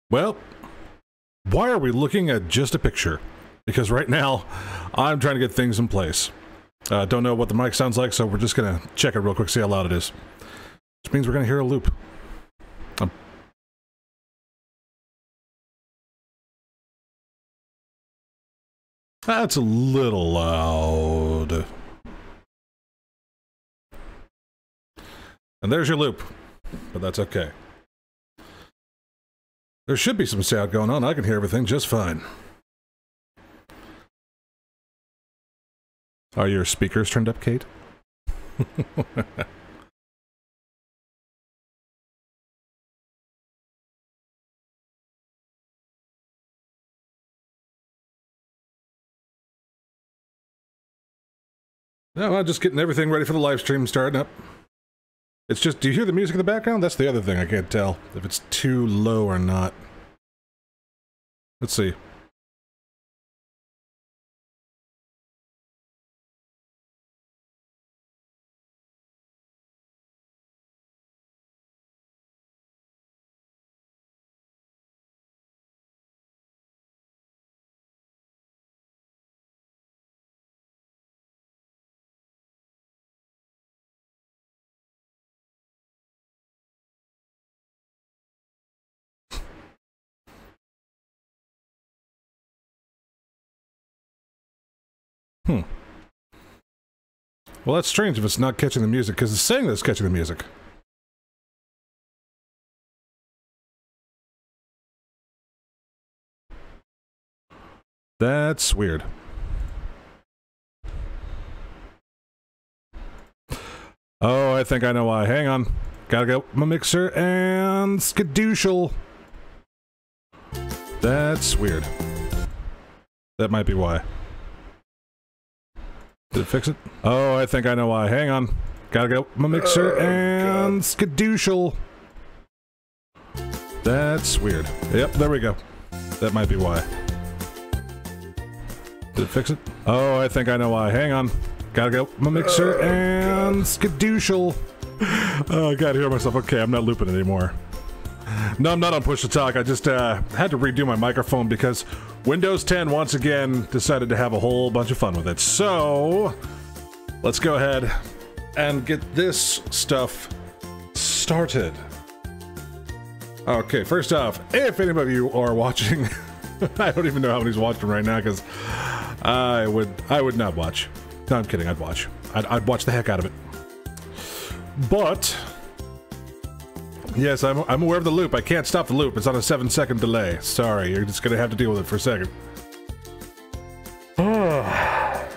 Well, why are we looking at just a picture? Because right now, I'm trying to get things in place. Don't know what the mic sounds like, so we're just gonna check it real quick, see how loud it is. Which means we're gonna hear a loop. That's a little loud. And there's your loop, but that's okay. There should be some sound going on. I can hear everything just fine. Are your speakers turned up, Kate? No, I'm just getting everything ready for the live stream starting up. It's just, do you hear the music in the background? That's the other thing I can't tell, if it's too low or not. Let's see. Well, that's strange if it's not catching the music, because it's saying that it's catching the music. That's weird. Oh, I think I know why. Hang on. Gotta get my mixer and skadooshel. That's weird. That might be why. Did it fix it? Oh, I think I know why. Hang on. Gotta get my mixer and skadooshel. That's weird. Yep, there we go. That might be why. Did it fix it? Oh, I think I know why. Hang on. Gotta get my mixer and skadooshel. Oh, I gotta hear myself. Okay, I'm not looping anymore. No, I'm not on push to talk. I just had to redo my microphone because Windows 10 once again decided to have a whole bunch of fun with it. So let's go ahead and get this stuff started. Okay, first off, if anybody of you are watching, I don't even know how many's watching right now because I would not watch. No, I'm kidding. I'd watch. I'd watch the heck out of it. But yes, I'm aware of the loop. I can't stop the loop. It's on a 7-second delay. Sorry, you're just gonna have to deal with it for a second.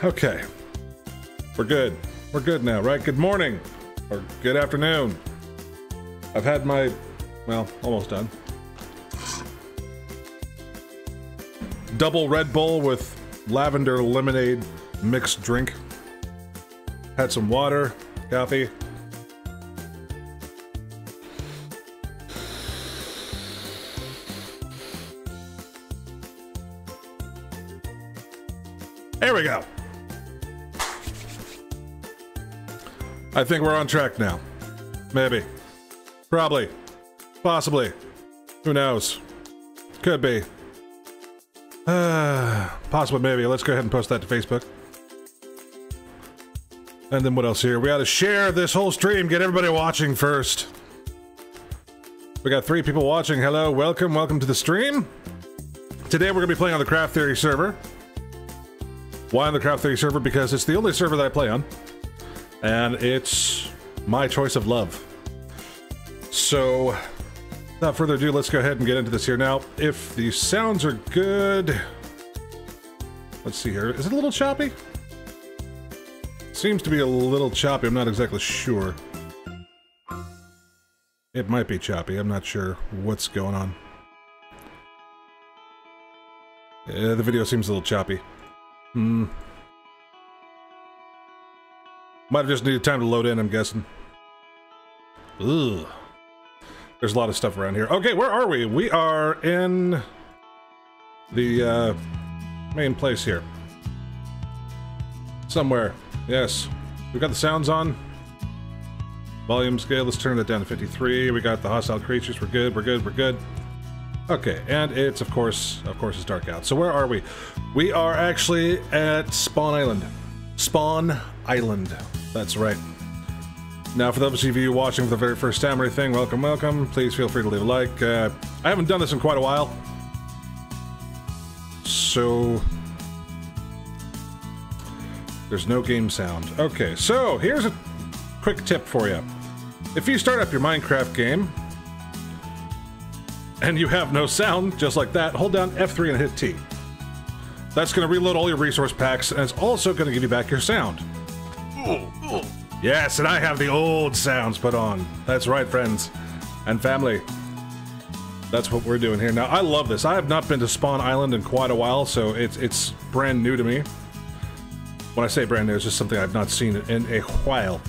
Okay. We're good. We're good now, right? Good morning. Or good afternoon. I've had my... well, almost done. Double Red Bull with lavender lemonade mixed drink. Had some water, coffee. There we go. I think we're on track now. Maybe. Probably. Possibly. Who knows? Could be. Possibly, maybe. Let's go ahead and post that to Facebook. And then what else here? We gotta share this whole stream, get everybody watching first. We got 3 people watching. Hello, welcome, welcome to the stream. Today we're gonna be playing on the Craft Theory server. Why on the Craft Theory server? Because it's the only server that I play on. And it's my choice of love. So, without further ado, let's go ahead and get into this here. Now, if the sounds are good... let's see here. Is it a little choppy? Seems to be a little choppy. I'm not exactly sure. It might be choppy. I'm not sure what's going on. Yeah, the video seems a little choppy. Might have just needed time to load in, I'm guessing. Ugh. There's a lot of stuff around here. Okay, where are we? We are in the main place here. Somewhere. Yes. We've got the sounds on. Volume scale, let's turn that down to 53. We got the hostile creatures. We're good, we're good, we're good. Okay, and it's of course it's dark out. So where are we? We are actually at Spawn Island. Spawn Island. That's right. Now, for those of you watching for the very first time or anything, welcome, welcome. Please feel free to leave a like. I haven't done this in quite a while, so there's no game sound. Okay, so here's a quick tip for you. If you start up your Minecraft game and you have no sound, just like that, hold down F3 and hit T. That's going to reload all your resource packs, and it's also going to give you back your sound. Yes, and I have the old sounds put on. That's right, friends and family. That's what we're doing here. Now, I love this. I have not been to Spawn Island in quite a while, so it's brand new to me. When I say brand new, it's just something I've not seen in a while.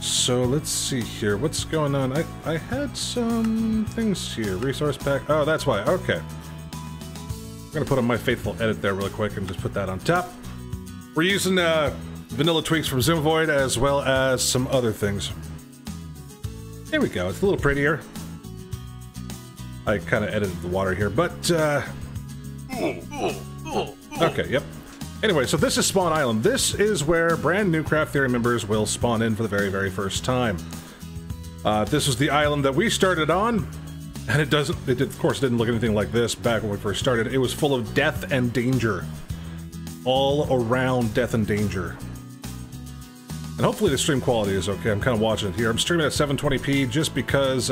So let's see here. What's going on? I had some things here. Resource pack. Oh, that's why. Okay. I'm going to put on my faithful edit there really quick and just put that on top. We're using vanilla tweaks from Zoomovoid as well as some other things. There we go. It's a little prettier. I kind of edited the water here, but okay, yep. Anyway, so this is Spawn Island. This is where brand new Craft Theory members will spawn in for the very, very first time. This was the island that we started on, and of course, didn't look anything like this back when we first started. It was full of death and danger. All around death and danger. And hopefully the stream quality is okay. I'm kind of watching it here. I'm streaming at 720p just because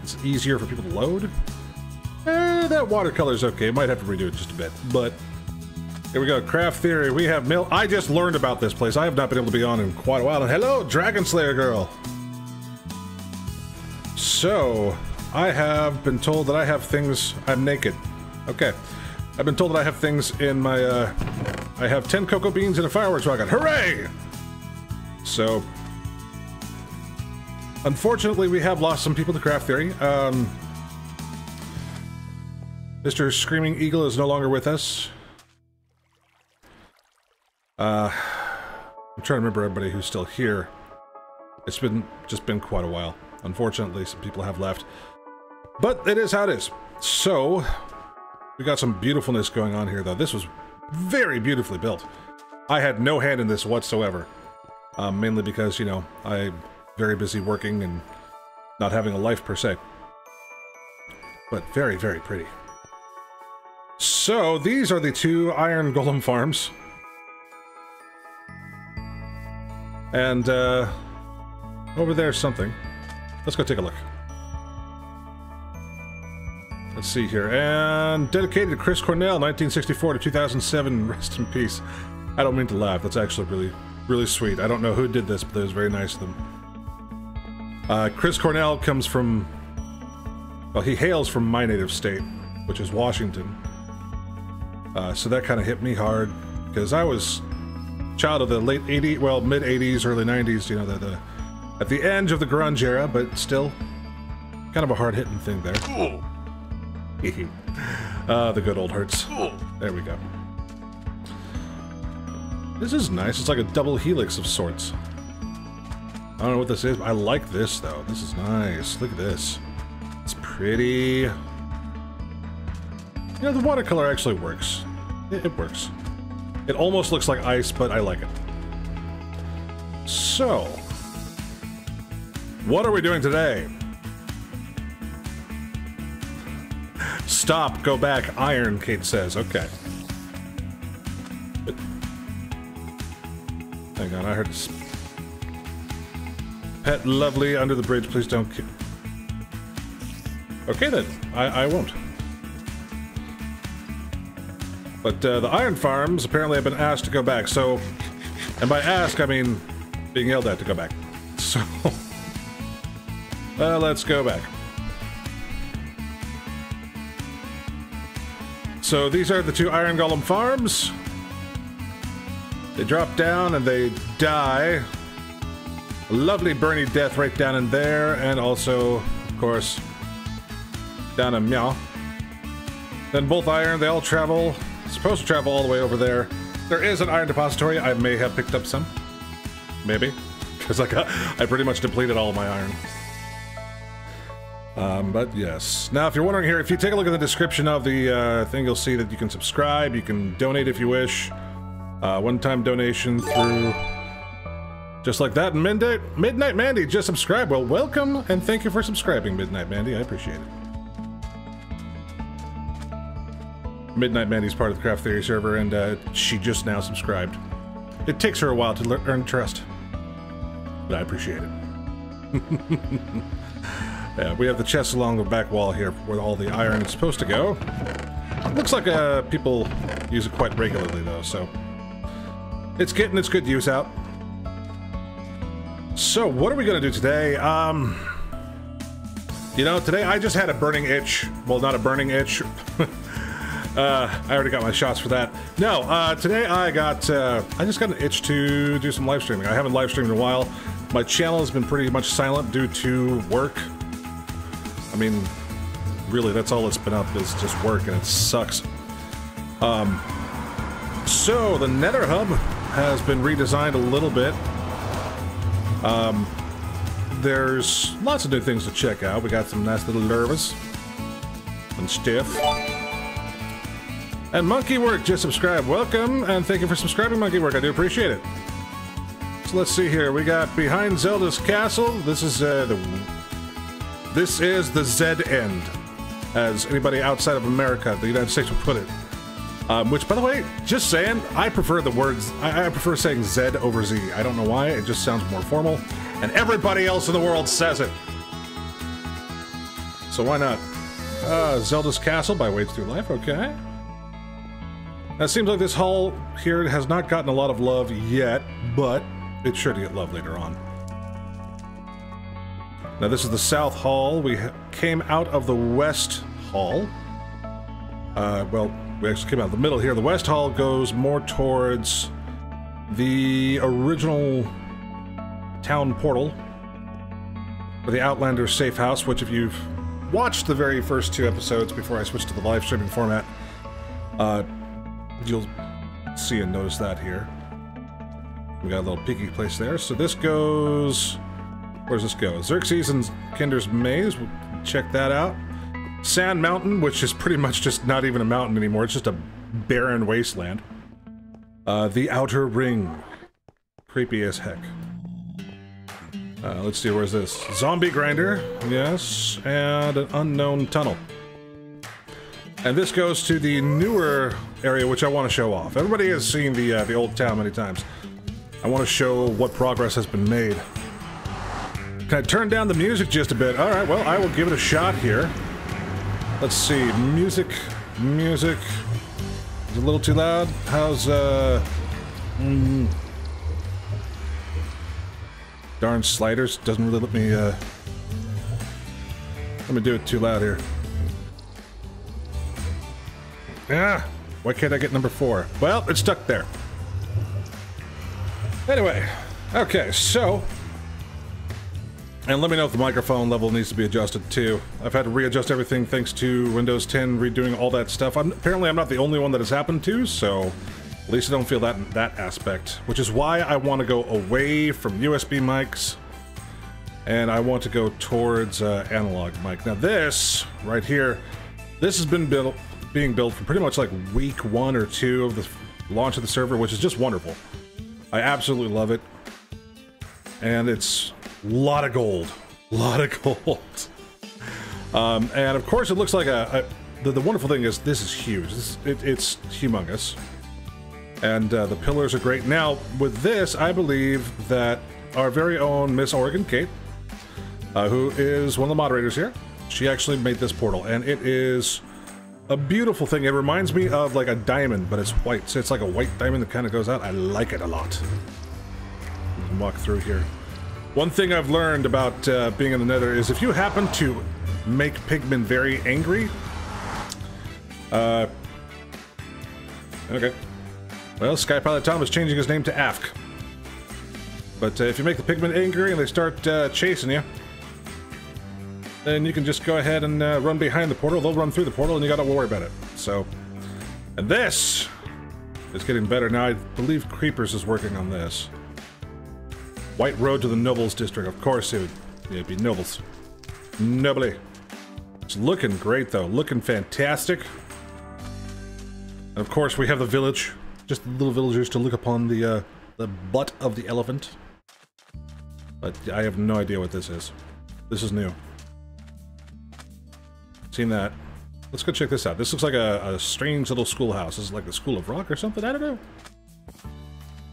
it's easier for people to load. That watercolor's okay. Might have to redo it just a bit, but here we go. Craft Theory. We have Mill. I just learned about this place. I have not been able to be on in quite a while. And hello, Dragon Slayer girl. So, I have been told that I have things. I'm naked. Okay. I've been told that I have things in my, I have 10 cocoa beans and a fireworks rocket. Hooray! So, unfortunately, we have lost some people to Craft Theory. Mr. Screaming Eagle is no longer with us. I'm trying to remember everybody who's still here. It's just been quite a while. Unfortunately, some people have left. But it is how it is. So, we got some beautifulness going on here, though. This was very beautifully built. I had no hand in this whatsoever. Mainly because, you know, I'm very busy working and not having a life per se. But very, very pretty. So, these are the two iron golem farms. And, over there's something. Let's go take a look. Let's see here. And dedicated to Chris Cornell, 1964 to 2007. Rest in peace. I don't mean to laugh. That's actually really, really sweet. I don't know who did this, but it was very nice of them. Chris Cornell comes from... Well, he hails from my native state, which is Washington. So that kind of hit me hard, because I was... child of the late 80s, well, mid-80s, early 90s, you know, at the end of the grunge era, but still kind of a hard-hitting thing there. The good old hurts. There we go. This is nice. It's like a double helix of sorts. I don't know what this is, but I like this, though. This is nice. Look at this. It's pretty. You know, the watercolor actually works. It works. It almost looks like ice, but I like it. So, what are we doing today? Stop, go back, iron, Kate says. Okay. Hang on, I heard this. Pet lovely under the bridge, please don't kill. Okay then, I won't. But the iron farms apparently have been asked to go back, so... And by ask, I mean being yelled at to go back. So... let's go back. So these are the two iron golem farms. They drop down and they die. A lovely Bernie death right down in there, and also, of course, down in Meow. Then both iron, they all travel... Supposed to travel all the way over there. There is an iron depository. I may have picked up some. Maybe. Because I pretty much depleted all of my iron. But yes. Now, if you're wondering here, if you take a look at the description of the thing, you'll see that you can subscribe, you can donate if you wish. One-time donation through... Just like that. And Midnight Mandy just subscribed. Well, welcome, and thank you for subscribing, Midnight Mandy. I appreciate it. Midnight Mandy's part of the Craft Theory server, and she just now subscribed. It takes her a while to earn trust, but I appreciate it. Yeah, we have the chest along the back wall here where all the iron is supposed to go. Looks like people use it quite regularly, though, so... It's getting its good use out. So, what are we gonna do today? You know, today I just had a burning itch. Well, not a burning itch. I already got my shots for that. No, today I just got an itch to do some live streaming. I haven't live streamed in a while. My channel has been pretty much silent due to work. I mean, really, that's all it's been up is just work, and it sucks. So, the Nether Hub has been redesigned a little bit. There's lots of new things to check out. We got some nice little larvas and stuff. And Monkey Work just subscribed. Welcome, and thank you for subscribing, Monkey Work. I do appreciate it. So let's see here. We got Behind Zelda's Castle. This is the Z end, as anybody outside of America, the United States, would put it. Which, by the way, just saying, I prefer the words. I prefer saying Z over Z. I don't know why. It just sounds more formal, and everybody else in the world says it. So why not? Zelda's Castle by Wades Through Life. Okay. Now, it seems like this hall here has not gotten a lot of love yet, but it's sure to get love later on. Now, this is the South Hall. We came out of the West Hall. Well, we actually came out of the middle here. The West Hall goes more towards the original town portal, or the Outlander safe house, which if you've watched the very first 2 episodes before I switched to the live streaming format, you'll see and notice that here. We got a little peeky place there. So this goes... Where does this go? Xerxes and Kinder's Maze. We'll check that out. Sand Mountain, which is pretty much just not even a mountain anymore. It's just a barren wasteland. The Outer Ring. Creepy as heck. Let's see, where's this? Zombie Grinder. Yes. And an unknown tunnel. And this goes to the newer area, which I want to show off. Everybody has seen the old town many times. I want to show what progress has been made. Can I turn down the music just a bit? Alright, well, I will give it a shot here. Let's see. Music. Is it a little too loud? How's, Darn sliders. Doesn't really let me do it too loud here. Yeah. Why can't I get number 4? Well, it's stuck there. Anyway. Okay, so... And let me know if the microphone level needs to be adjusted too. I've had to readjust everything thanks to Windows 10 redoing all that stuff. Apparently I'm not the only one that has happened to, so at least I don't feel that in that aspect. Which is why I want to go away from USB mics, and I want to go towards analog mic. Now this, right here, this has been being built for pretty much like week 1 or 2 of the launch of the server, which is just wonderful. I absolutely love it. And it's... lot of gold. And of course it looks like the wonderful thing is this is huge. It's humongous. And the pillars are great. Now, with this, I believe that our very own Miss Oregon Kate, who is one of the moderators here, she actually made this portal, and it is a beautiful thing. It reminds me of like a diamond, but it's white. So it's like a white diamond that kind of goes out. I like it a lot. You can walk through here. One thing I've learned about being in the Nether is if you happen to make pigmen very angry... okay. Well, Sky Pilot Tom is changing his name to Afk. But if you make the pigmen angry and they start chasing you, then you can just go ahead and run behind the portal. They'll run through the portal and you gotta worry about it. So... And this is getting better. Now, I believe Creepers is working on this. White Road to the Nobles District. Of course, it'd be Nobles. Nobly. It's looking great, though. Looking fantastic. And of course, we have the village. Just the little villagers to look upon the butt of the elephant. But I have no idea what this is. This is new. Seen that. Let's go check this out. This looks like a strange little schoolhouse. This is like the School of Rock or something? I don't know.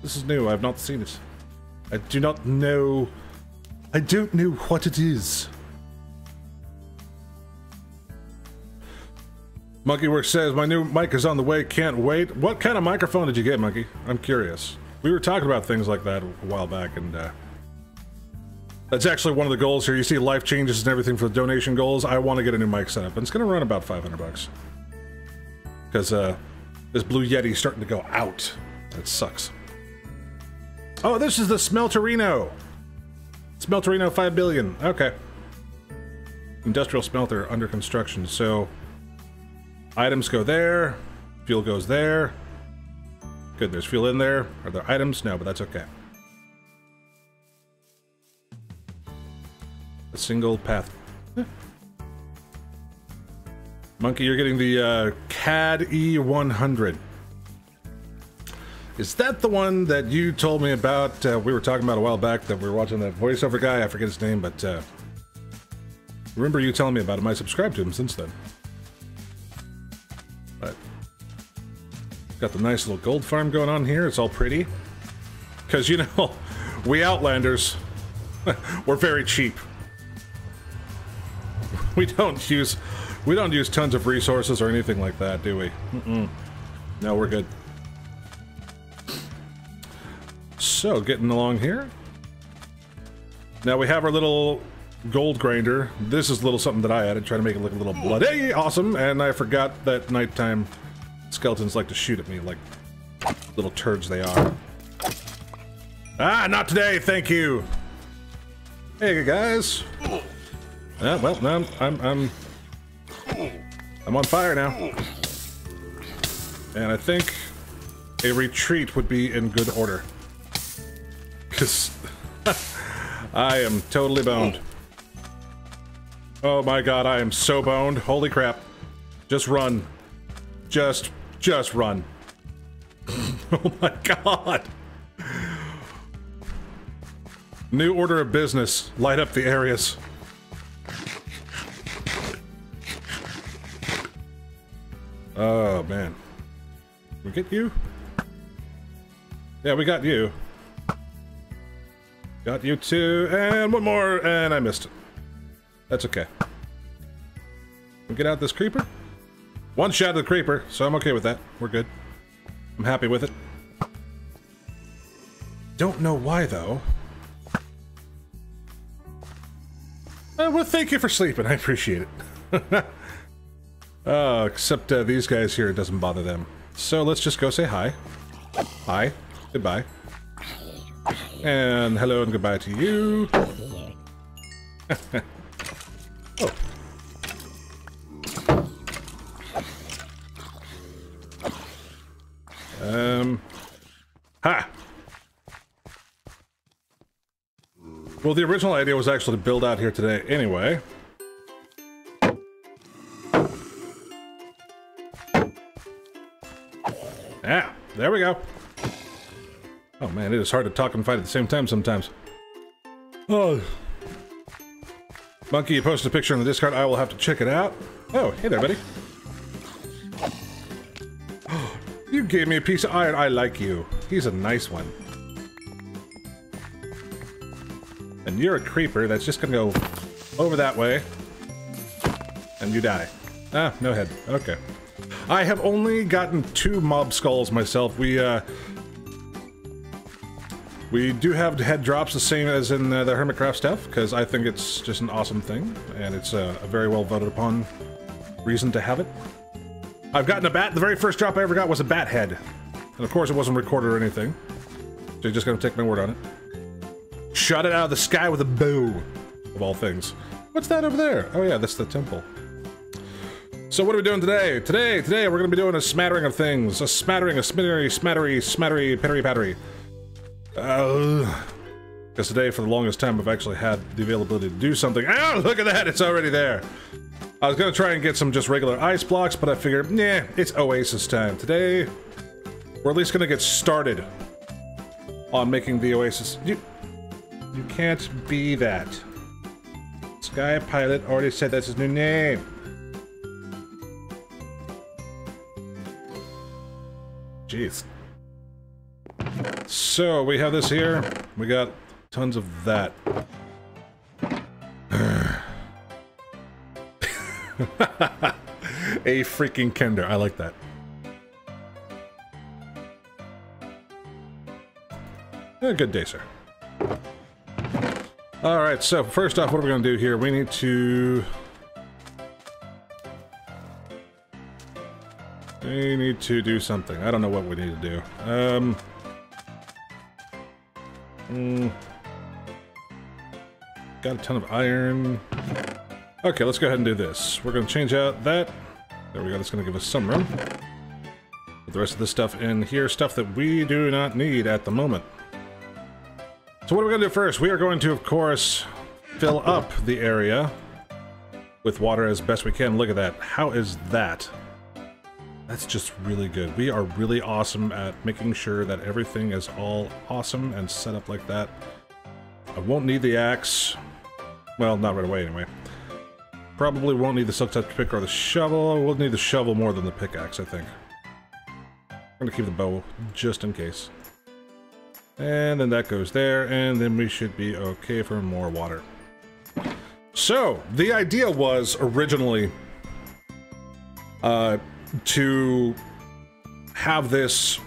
This is new. I've not seen it. I do not know. I don't know what it is. Monkeyworks says, my new mic is on the way, can't wait. What kind of microphone did you get, Monkey? I'm curious. We were talking about things like that a while back, and that's actually one of the goals here. You see life changes and everything for the donation goals. I want to get a new mic set up, and it's going to run about 500 bucks. Because this Blue Yeti's starting to go out. That sucks. Oh, this is the Smelterino. Smelterino 5 billion. Okay. Industrial smelter under construction. So items go there. Fuel goes there. Good, there's fuel in there. Are there items? No, but that's okay. A single path. Monkey, you're getting the CAD E100. Is that the one that you told me about? We were talking about a while back that we were watching that voiceover guy. I forget his name, but remember you telling me about him. I subscribed to him since then. But got the nice little gold farm going on here. It's all pretty. Because, you know, we Outlanders, we're very cheap. We don't use tons of resources or anything like that, do we? No, we're good. So, getting along here. Now we have our little gold grinder. This is a little something that I added, trying to make it look a little bloody awesome, and I forgot that nighttime skeletons like to shoot at me like little turds they are. Ah, not today, thank you! Hey guys! Well, no, I'm on fire now. And I think a retreat would be in good order. Because I am totally boned. Oh my god, I am so boned. Holy crap. Just run. Just run. Oh my god. New order of business. Light up the areas. Oh man. We get you? Yeah, we got you. Got you too, and one more, and I missed it. That's okay. We get out this creeper? One shot of the creeper, so I'm okay with that. We're good. I'm happy with it. Don't know why, though. Well, thank you for sleeping. I appreciate it. Oh, except these guys here, it doesn't bother them. So let's just go say hi. Hi. Goodbye. And hello and goodbye to you. Oh. Ha! Well, the original idea was actually to build out here today anyway. Ah, there we go. Oh man, it is hard to talk and fight at the same time sometimes. Oh. Monkey, you posted a picture on the Discord. I will have to check it out. Oh, hey there, buddy. You gave me a piece of iron. I like you. He's a nice one. And you're a creeper that's just gonna go over that way. And you die. Ah, no head. Okay. I have only gotten 2 mob skulls myself. We do have head drops the same as in the Hermitcraft stuff, because I think it's just an awesome thing, and it's a very well voted upon reason to have it. I've gotten a bat. The very first drop I ever got was a bat head. And of course it wasn't recorded or anything. So you're just gonna take my word on it. Shot it out of the sky with a bow, of all things. What's that over there? Oh yeah, that's the temple. So what are we doing today? Today we're gonna be doing a smattering of things. A smattering, a smattery, pattery. Because today, for the longest time, I've actually had the availability to do something. Oh, look at that! It's already there! I was gonna try and get some just regular ice blocks, but I figured, nah, it's Oasis time. Today, we're at least gonna get started on making the Oasis. You can't be that. Sky Pilot already said that's his new name. Jeez. So, we have this here. We got tons of that. A freaking Kender. I like that. Good day, sir. Alright, so first off, what are we going to do here? We need to... do something. I don't know what we need to do. Got a ton of iron. Okay, let's go ahead and do this. We're going to change out that. There we go, that's going to give us some room. Put the rest of this stuff in here, stuff that we do not need at the moment. So what are we going to do first? We are going to, of course, fill up the area with water as best we can. Look at that. How is that? That's just really good. We are really awesome at making sure that everything is all awesome and set up like that. I won't need the axe. Well, not right away anyway. Probably won't need the silk-touch pick or the shovel. We'll need the shovel more than the pickaxe, I think. I'm gonna keep the bow just in case. And then that goes there, and then we should be okay for more water. So, the idea was originally to have this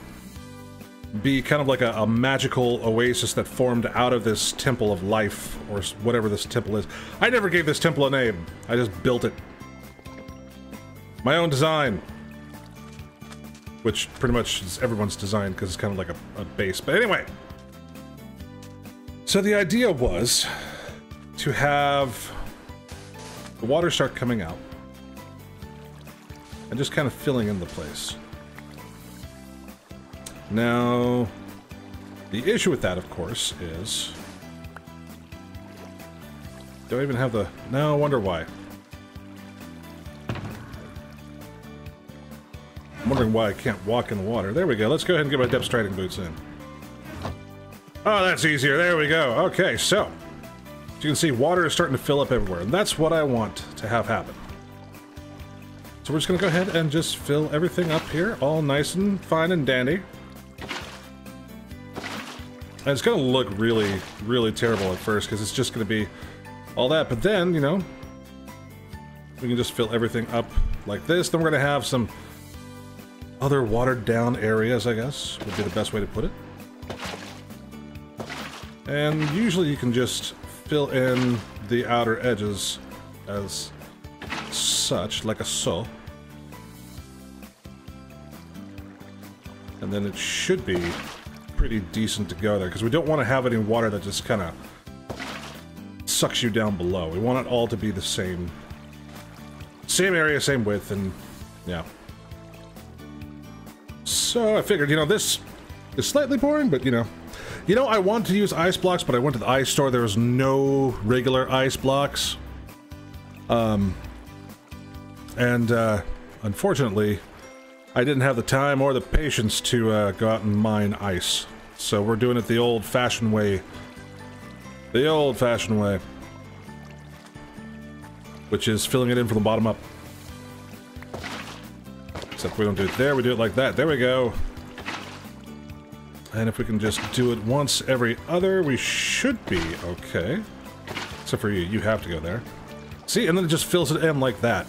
be kind of like a magical oasis that formed out of this temple of life, or whatever this temple is. I never gave this temple a name. I just built it. My own design. Which pretty much is everyone's design, because it's kind of like a base. But anyway. So the idea was to have the water start coming out. And just kind of filling in the place. Now, the issue with that, of course, is... Do I even have the... No, I wonder why. I'm wondering why I can't walk in the water. There we go. Let's go ahead and get my depth striding boots in. Oh, that's easier. There we go. Okay, so... As you can see, water is starting to fill up everywhere. And that's what I want to have happen. So we're just going to go ahead and just fill everything up here. All nice and fine and dandy. And it's going to look really, really terrible at first, because it's just going to be all that. But then, you know, we can just fill everything up like this. Then we're going to have some other watered down areas, I guess, would be the best way to put it. And usually you can just fill in the outer edges as such, like a so. And then it should be pretty decent to go there, because we don't want to have any water that just kind of sucks you down below. We want it all to be the same area, same width, and yeah. So I figured, you know, this is slightly boring, but you know, I wanted to use ice blocks, but I went to the ice store. There was no regular ice blocks, and unfortunately, I didn't have the time or the patience to go out and mine ice. So we're doing it the old-fashioned way. The old-fashioned way. Which is filling it in from the bottom up. Except we don't do it there, we do it like that. There we go. And if we can just do it once every other, we should be okay. Except for you, you have to go there. See, and then it just fills it in like that.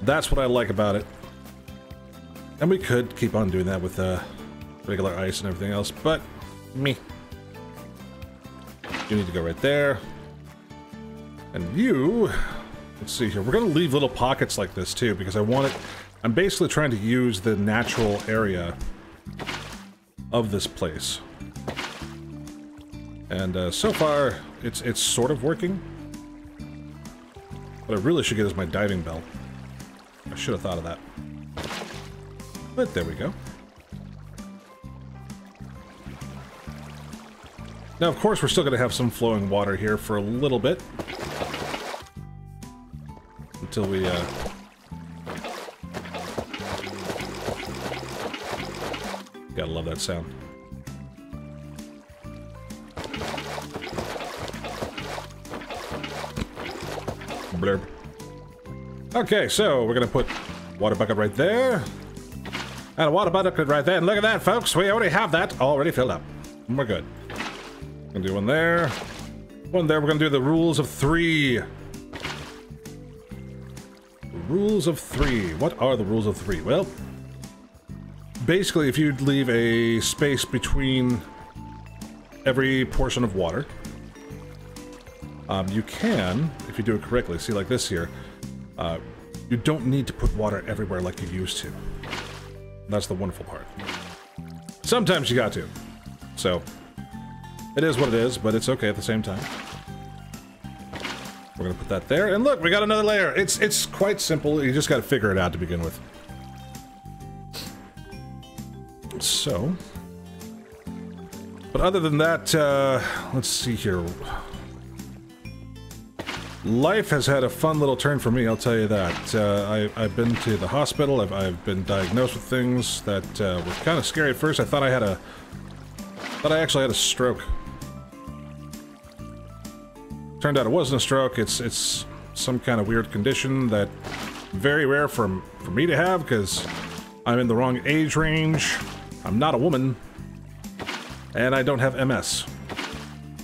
That's what I like about it. And we could keep on doing that with regular ice and everything else, but me. You need to go right there. And you... Let's see here. We're going to leave little pockets like this, too, because I want it... I'm basically trying to use the natural area of this place. And so far, it's sort of working. What I really should get is my diving bell. I should have thought of that. But there we go. Now, of course, we're still going to have some flowing water here for a little bit. until we, Gotta love that sound. Blurb. Okay, so we're gonna put water bucket right there. And a water bucket right there. And look at that, folks. We already have that already filled up. And we're good. Gonna do one there. One there. We're gonna do the rules of 3. The rules of 3. What are the rules of 3? Well, basically, if you leave a space between every portion of water, you can, if you do it correctly, see like this here, you don't need to put water everywhere like you used to. That's the wonderful part. Sometimes you got to. So, it is what it is, but it's okay at the same time. We're gonna put that there, and look, we got another layer. It's quite simple, you just gotta figure it out to begin with. So, but other than that, let's see here. Life has had a fun little turn for me, I'll tell you that. I've been to the hospital, I've been diagnosed with things that were kind of scary at first. I thought I actually had a stroke. Turned out it wasn't a stroke, it's some kind of weird condition that very rare for me to have, because I'm in the wrong age range, I'm not a woman, and I don't have MS.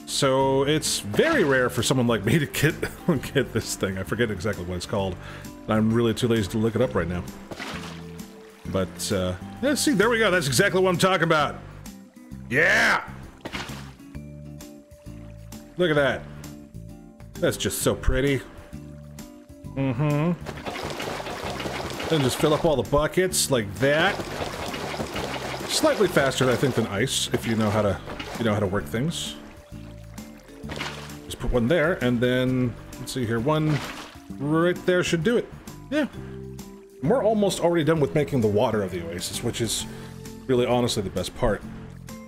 So it's very rare for someone like me to get this thing. I forget exactly what it's called. I'm really too lazy to look it up right now. But, yeah, see, there we go. That's exactly what I'm talking about. Yeah! Look at that. That's just so pretty. Mm-hmm. Then just fill up all the buckets like that. Slightly faster, I think, than ice, if you know how to work things. Just put one there, and then, let's see here, one right there should do it. Yeah. We're almost already done with making the water of the oasis, which is really honestly the best part.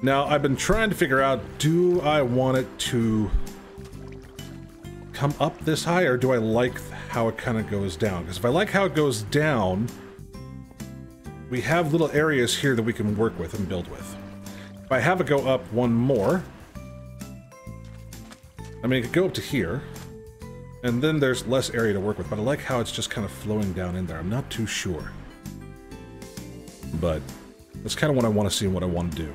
Now, I've been trying to figure out, do I want it to come up this high, or do I like how it kind of goes down? Because if I like how it goes down, we have little areas here that we can work with and build with. If I have it go up one more, I mean, it could go up to here, and then there's less area to work with, but I like how it's just kind of flowing down in there. I'm not too sure. But that's kind of what I want to see and what I want to do.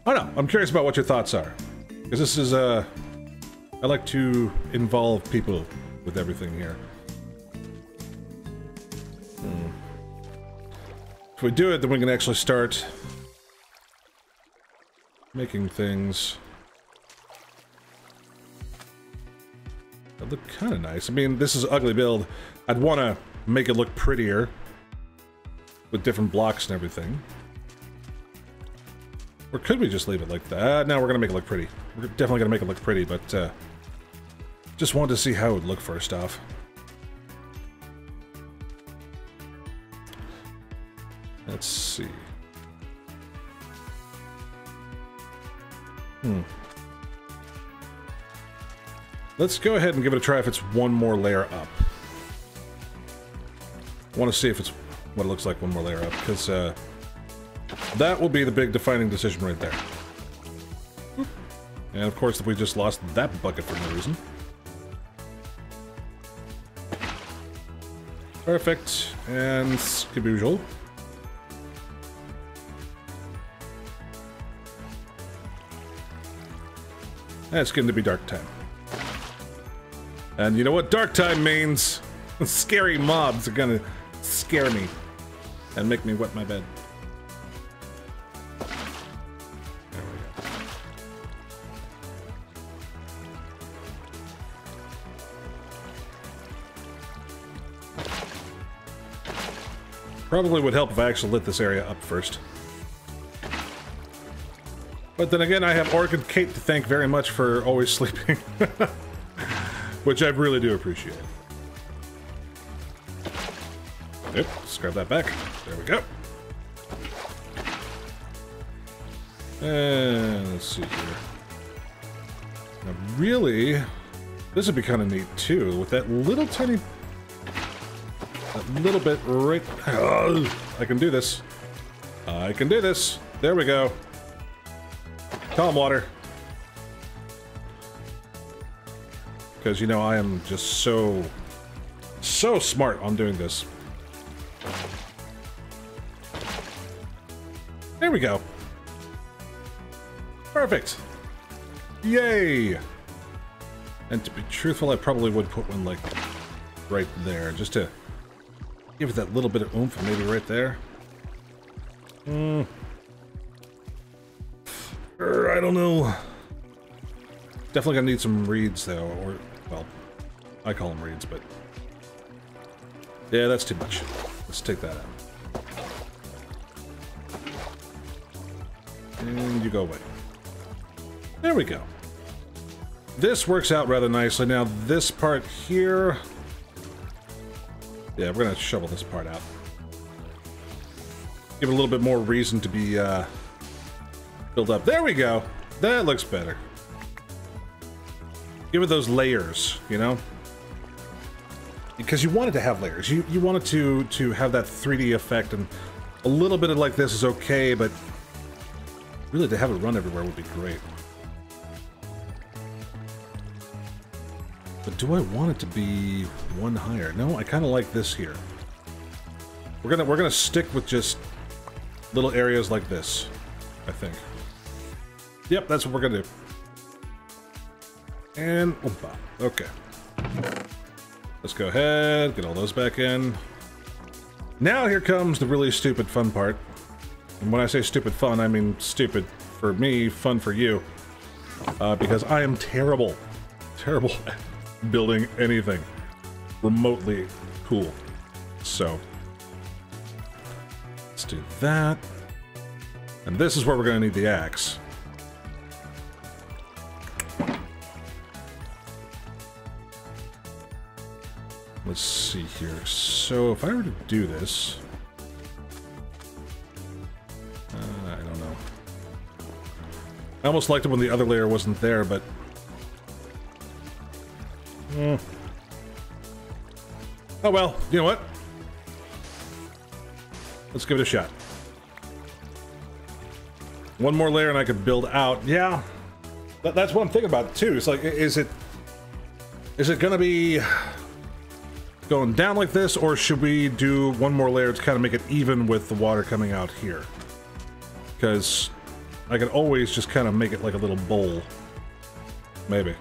I don't know. I'm curious about what your thoughts are. Because this is, I like to involve people with everything here. If we do it, then we can actually start making things that look kind of nice. I mean, this is an ugly build. I'd want to make it look prettier with different blocks and everything. Or could we just leave it like that? No, we're going to make it look pretty. We're definitely going to make it look pretty, but just wanted to see how it would look first off. Let's see. Let's go ahead and give it a try if it's one more layer up. I want to see if it's what it looks like one more layer up, because that will be the big defining decision right there. And of course, we just lost that bucket for no reason. Perfect. And skaboozle. It's getting to be dark time. And you know what dark time means? Scary mobs are gonna scare me and make me wet my bed. There we go. Probably would help if I actually lit this area up first. But then again, I have Orchid Kate to thank very much for always sleeping. Which I really do appreciate. Yep, let's grab that back. There we go. And let's see here. Now really, This would be kind of neat too, with that little tiny... That little bit right... Oh, I can do this. I can do this. There we go. Calm water. Because, you know, I am just so smart on doing this. There we go. Perfect. Yay! And to be truthful, I probably would put one, like, right there, just to give it that little bit of oomph, maybe right there. I don't know. Definitely gonna need some reeds, though, or, well, I call them reeds, but... Yeah, that's too much. Let's take that out. And you go away. There we go. This works out rather nicely. Now, this part here... Yeah, we're gonna shovel this part out. Give it a little bit more reason to be, built up. There we go! That looks better. Give it those layers, you know? Because you want it to have layers. You want it to have that 3D effect, and a little bit of like this is okay, but really to have it run everywhere would be great. But do I want it to be one higher? No, I kind of like this here. We're gonna stick with just little areas like this, I think. Yep, that's what we're gonna do. And oompa. Okay. Let's go ahead, get all those back in. Now here comes the really stupid fun part. And when I say stupid fun, I mean stupid for me, fun for you. Because I am terrible at building anything remotely cool. So, let's do that. And this is where we're going to need the axe. Let's see here. So, if I were to do this... I don't know. I almost liked it when the other layer wasn't there, but... Oh well, you know what? Let's give it a shot. One more layer and I could build out. Yeah, that's what I'm thinking about too. It's like, is it gonna be going down like this, or should we do one more layer to kind of make it even with the water coming out here? Because I could always just kind of make it like a little bowl. Maybe.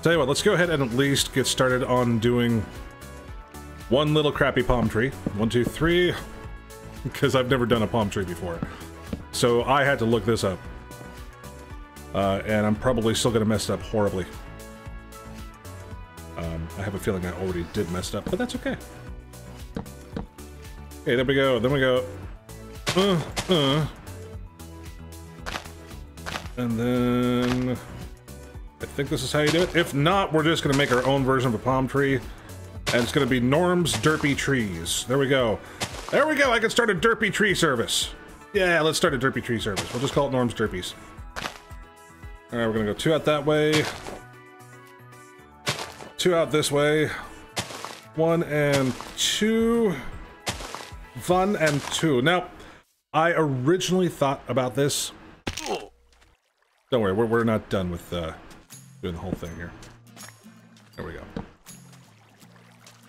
Tell you what, let's go ahead and at least get started on doing one little crappy palm tree. 1, 2, 3. Because I've never done a palm tree before. So I had to look this up. And I'm probably still going to mess it up horribly. I have a feeling I already did mess it up, but that's okay. Okay, there we go. Then we go. And then... I think this is how you do it. If not, we're just going to make our own version of a palm tree. And it's going to be Norm's Derpy Trees. There we go. There we go! I can start a Derpy Tree service. Yeah, let's start a Derpy Tree service. We'll just call it Norm's Derpies. Alright, we're going to go 2 out that way. 2 out this way. 1 and 2. 1 and 2. Now, I originally thought about this. Don't worry, we're not done with doing the whole thing here. There we go.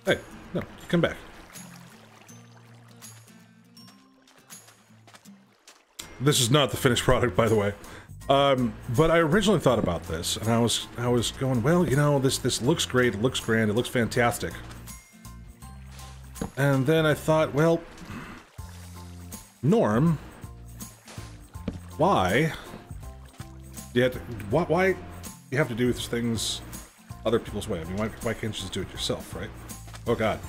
Hey, no, come back. This is not the finished product, by the way. But I originally thought about this, and I was going, well, you know, this looks great, it looks grand, it looks fantastic. And then I thought, well, Norm, why you have to, why you have to do things other people's way? I mean, why can't you just do it yourself, right? Oh god.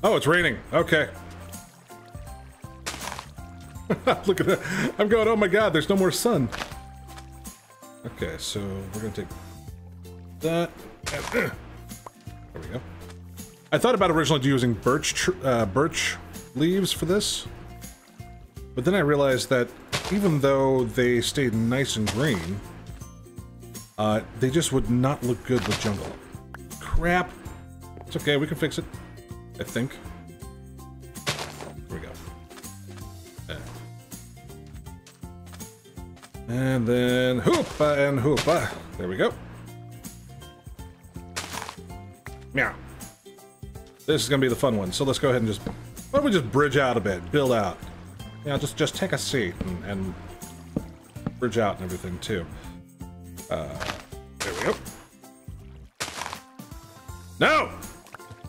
Oh, it's raining. Okay. Look at that. I'm going, oh my god, there's no more sun. Okay, so we're gonna take that. There we go. I thought about originally using birch leaves for this. But then I realized that even though they stayed nice and green, they just would not look good with jungle. Crap. It's okay, we can fix it. I think. Here we go. And then hoopa and hoopa. There we go. Meow. This is gonna be the fun one. So let's go ahead and just, why don't we just bridge out a bit, build out. You know, just take a seat and bridge out and everything too. There we go. No!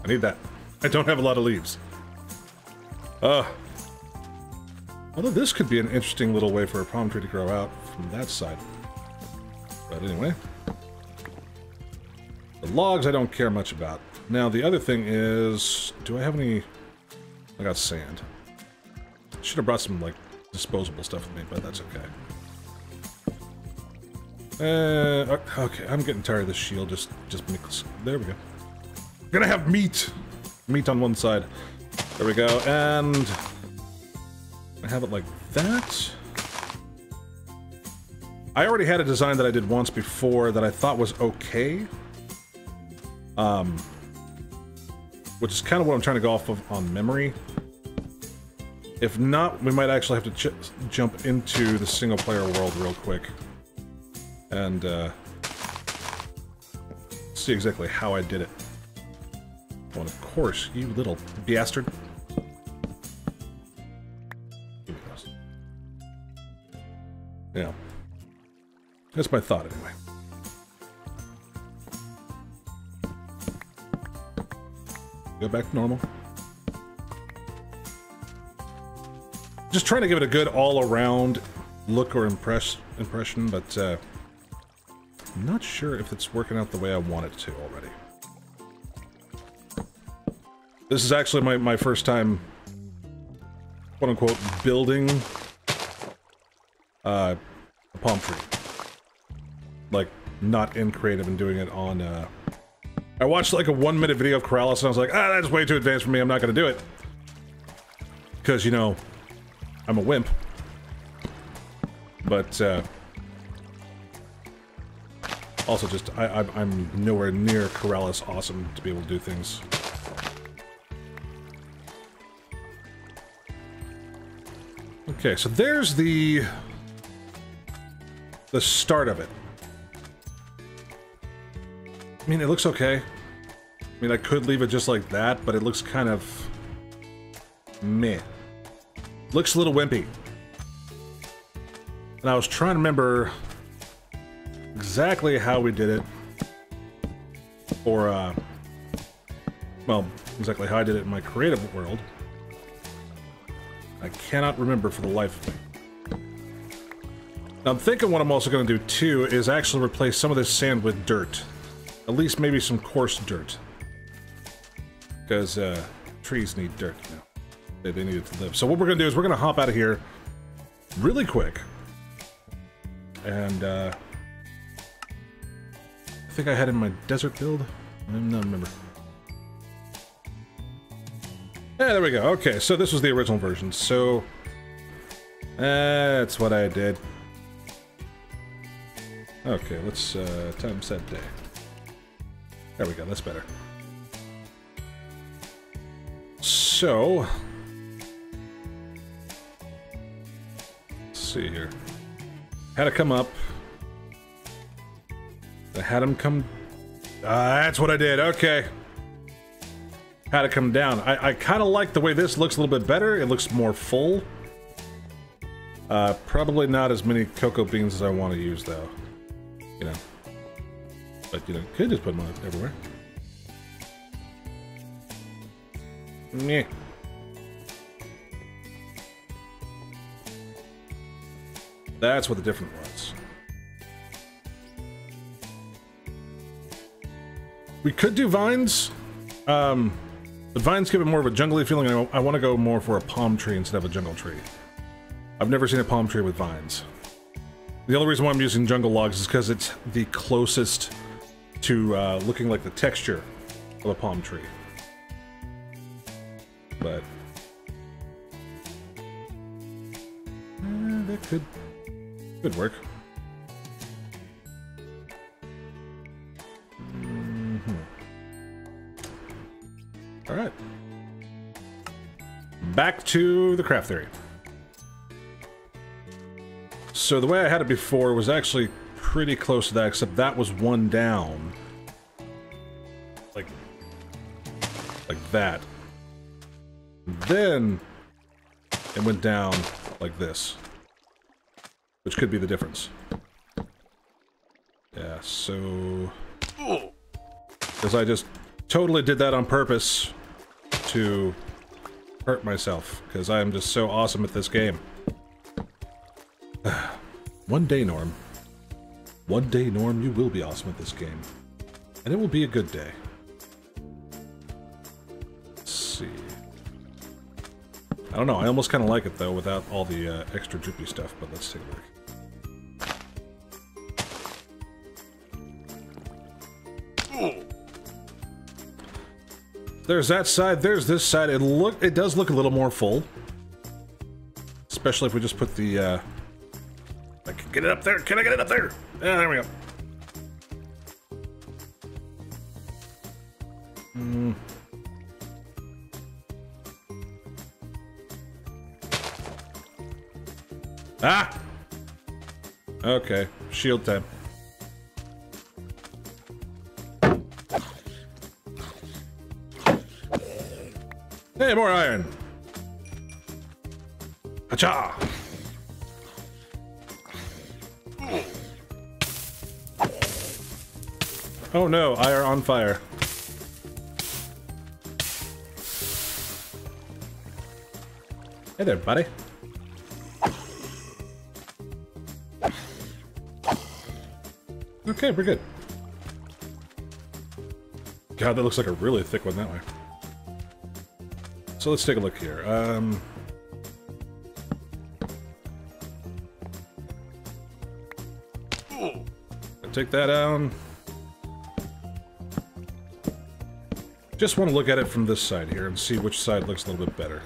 I need that. I don't have a lot of leaves. Although this could be an interesting little way for a palm tree to grow out from that side. But anyway. The logs I don't care much about. Now the other thing is, do I have any... I got sand. Should have brought some, like, disposable stuff with me, but that's okay. Okay, I'm getting tired of this shield. Just mix. There we go. Gonna have meat! Meat on one side. There we go, and... I have it like that. I already had a design that I did once before that I thought was okay. Which is kind of what I'm trying to go off of on memory. If not, we might actually have to jump into the single-player world real quick. And, see exactly how I did it. Oh, and of course, you little bastard. Give me those. Yeah. That's my thought, anyway. Go back to normal. Just trying to give it a good all-around look or impression, but I'm not sure if it's working out the way I want it to already. This is actually my first time, quote-unquote, building a palm tree. Like, not in creative and doing it on, I watched like a 1-minute video of Corrales and I was like, ah, that's way too advanced for me, I'm not gonna do it. Because, you know, I'm a wimp. But, also just, I'm nowhere near Corrales awesome to be able to do things. Okay, so there's the start of it. I mean, it looks okay. I mean, I could leave it just like that, but it looks kind of meh. Looks a little wimpy. And I was trying to remember exactly how we did it. Or, well, exactly how I did it in my creative world. I cannot remember for the life of me. Now, I'm thinking what I'm also going to do, too, is actually replace some of this sand with dirt. At least maybe some coarse dirt. Because, trees need dirt, you know. They need it to live. So what we're going to do is we're going to hop out of here really quick. And, I think I had in my desert build. I don't remember. Yeah, there we go. Okay, so this was the original version. So, that's what I did. Okay, let's, time set day. There we go, that's better. So, let's see here. Had to come up. I had him come... that's what I did, okay. Had to come down. I kind of like the way this looks a little bit better. It looks more full. Probably not as many cocoa beans as I want to use, though. You know. But, you know, could just put them on everywhere. Meh. That's what the difference was. We could do vines. But vines give it more of a jungly feeling. I want to go more for a palm tree instead of a jungle tree. I've never seen a palm tree with vines. The only reason why I'm using jungle logs is because it's the closest to looking like the texture of a palm tree. But could work. All right. Back to the craft theory. So the way I had it before was actually pretty close to that, except that was one down. Like that. Then it went down like this. Which could be the difference. Yeah, so... Because I just totally did that on purpose to hurt myself, because I am just so awesome at this game. One day, Norm. One day, Norm, you will be awesome at this game. And it will be a good day. Let's see. I don't know, I almost kind of like it, though, without all the extra droopy stuff, but let's take a look. There's that side, there's this side. It does look a little more full. Especially if we just put the, I can get it up there! Can I get it up there? Yeah, there we go. Ah! Okay, shield time. Hey, more iron! Hacha! Oh no, I are on fire. Hey there, buddy. Okay, we're good. God, that looks like a really thick one that way. So let's take a look here. Take that down. Just want to look at it from this side here and see which side looks a little bit better.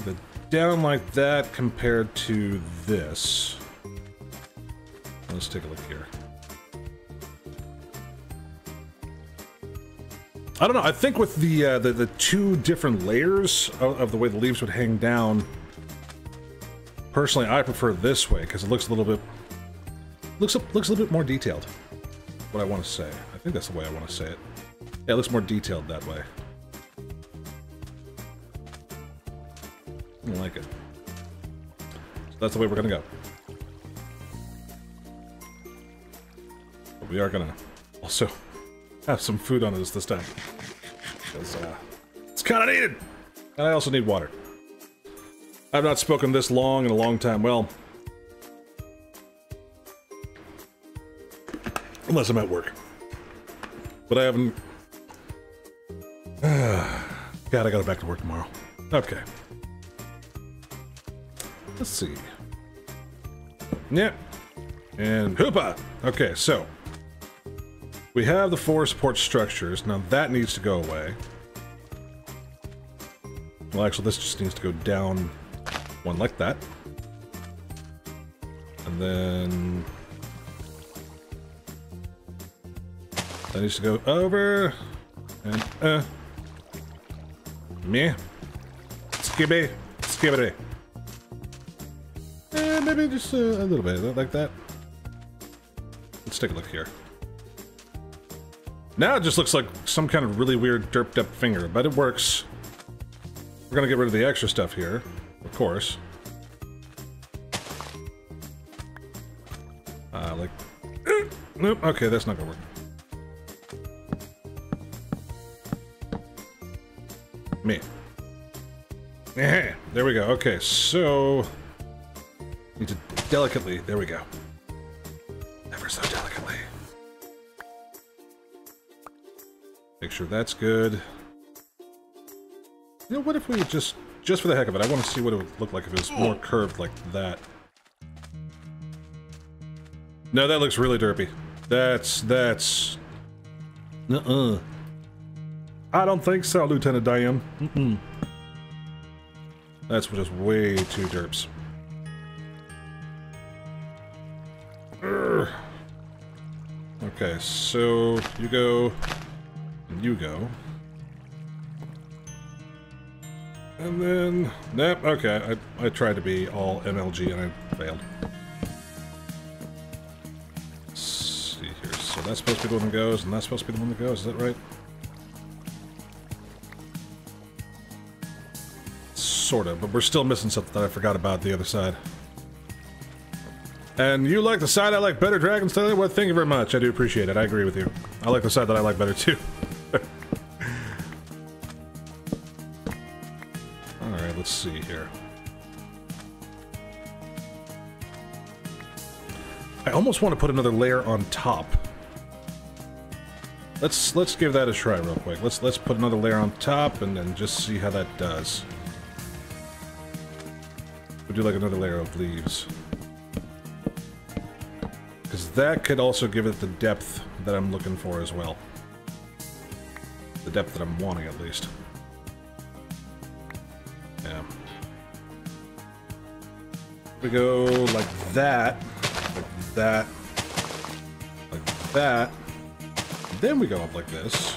The down like that compared to this. Let's take a look here. I don't know, I think with the two different layers of the way the leaves would hang down, personally I prefer this way because it looks a little bit looks a little bit more detailed. What I want to say. I think that's the way I want to say it. Yeah, it looks more detailed that way. I like it. So that's the way we're gonna go. But we are gonna also have some food on us this time. Because, it's kinda needed! And I also need water. I've not spoken this long in a long time. Well... unless I'm at work. But I haven't... God, I gotta back to work tomorrow. Okay. Let's see. Yeah. And hoopa! Okay, so... we have the 4 support structures. Now that needs to go away. Well, actually, this just needs to go down one like that. And then... that needs to go over. And, meh. Skibby. Skibbity. Maybe just a little bit like that. Let's take a look here. Now it just looks like some kind of really weird derped up finger, but it works. We're gonna get rid of the extra stuff here, of course. Like... nope, okay, that's not gonna work. Me. Yeah, there we go. Okay, so... need to delicately... there we go. Ever so delicately. Make sure that's good. You know, what if we just for the heck of it, I want to see what it would look like if it was more curved like that. No, that looks really derpy. That's... I don't think so, Lieutenant Diane. That's just way too derps. Urgh. Okay, so you go, and you go. And then, nope, okay, I tried to be all MLG and I failed. Let's see here, so that's supposed to be the one that goes, and that's supposed to be the one that goes, is that right? Sort of, but we're still missing something that I forgot about the other side. And you like the side I like better, Dragon Styler? Well, thank you very much, I do appreciate it, I agree with you. I like the side that I like better too. Alright, let's see here. I almost want to put another layer on top. Let's give that a try real quick. Let's put another layer on top and then just see how that does. We'll do like another layer of leaves. Because that could also give it the depth that I'm looking for as well. The depth that I'm wanting, at least. Yeah. We go like that, like that, like that. Then we go up like this.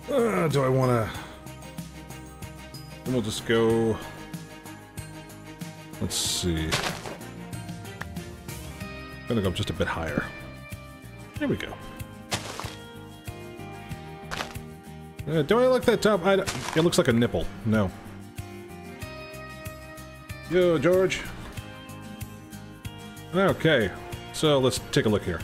Do I want to... Then we'll just go... Let's see. I'm gonna go just a bit higher. There we go. Do I like that top? It looks like a nipple. No. Yo, George. Okay. So let's take a look here.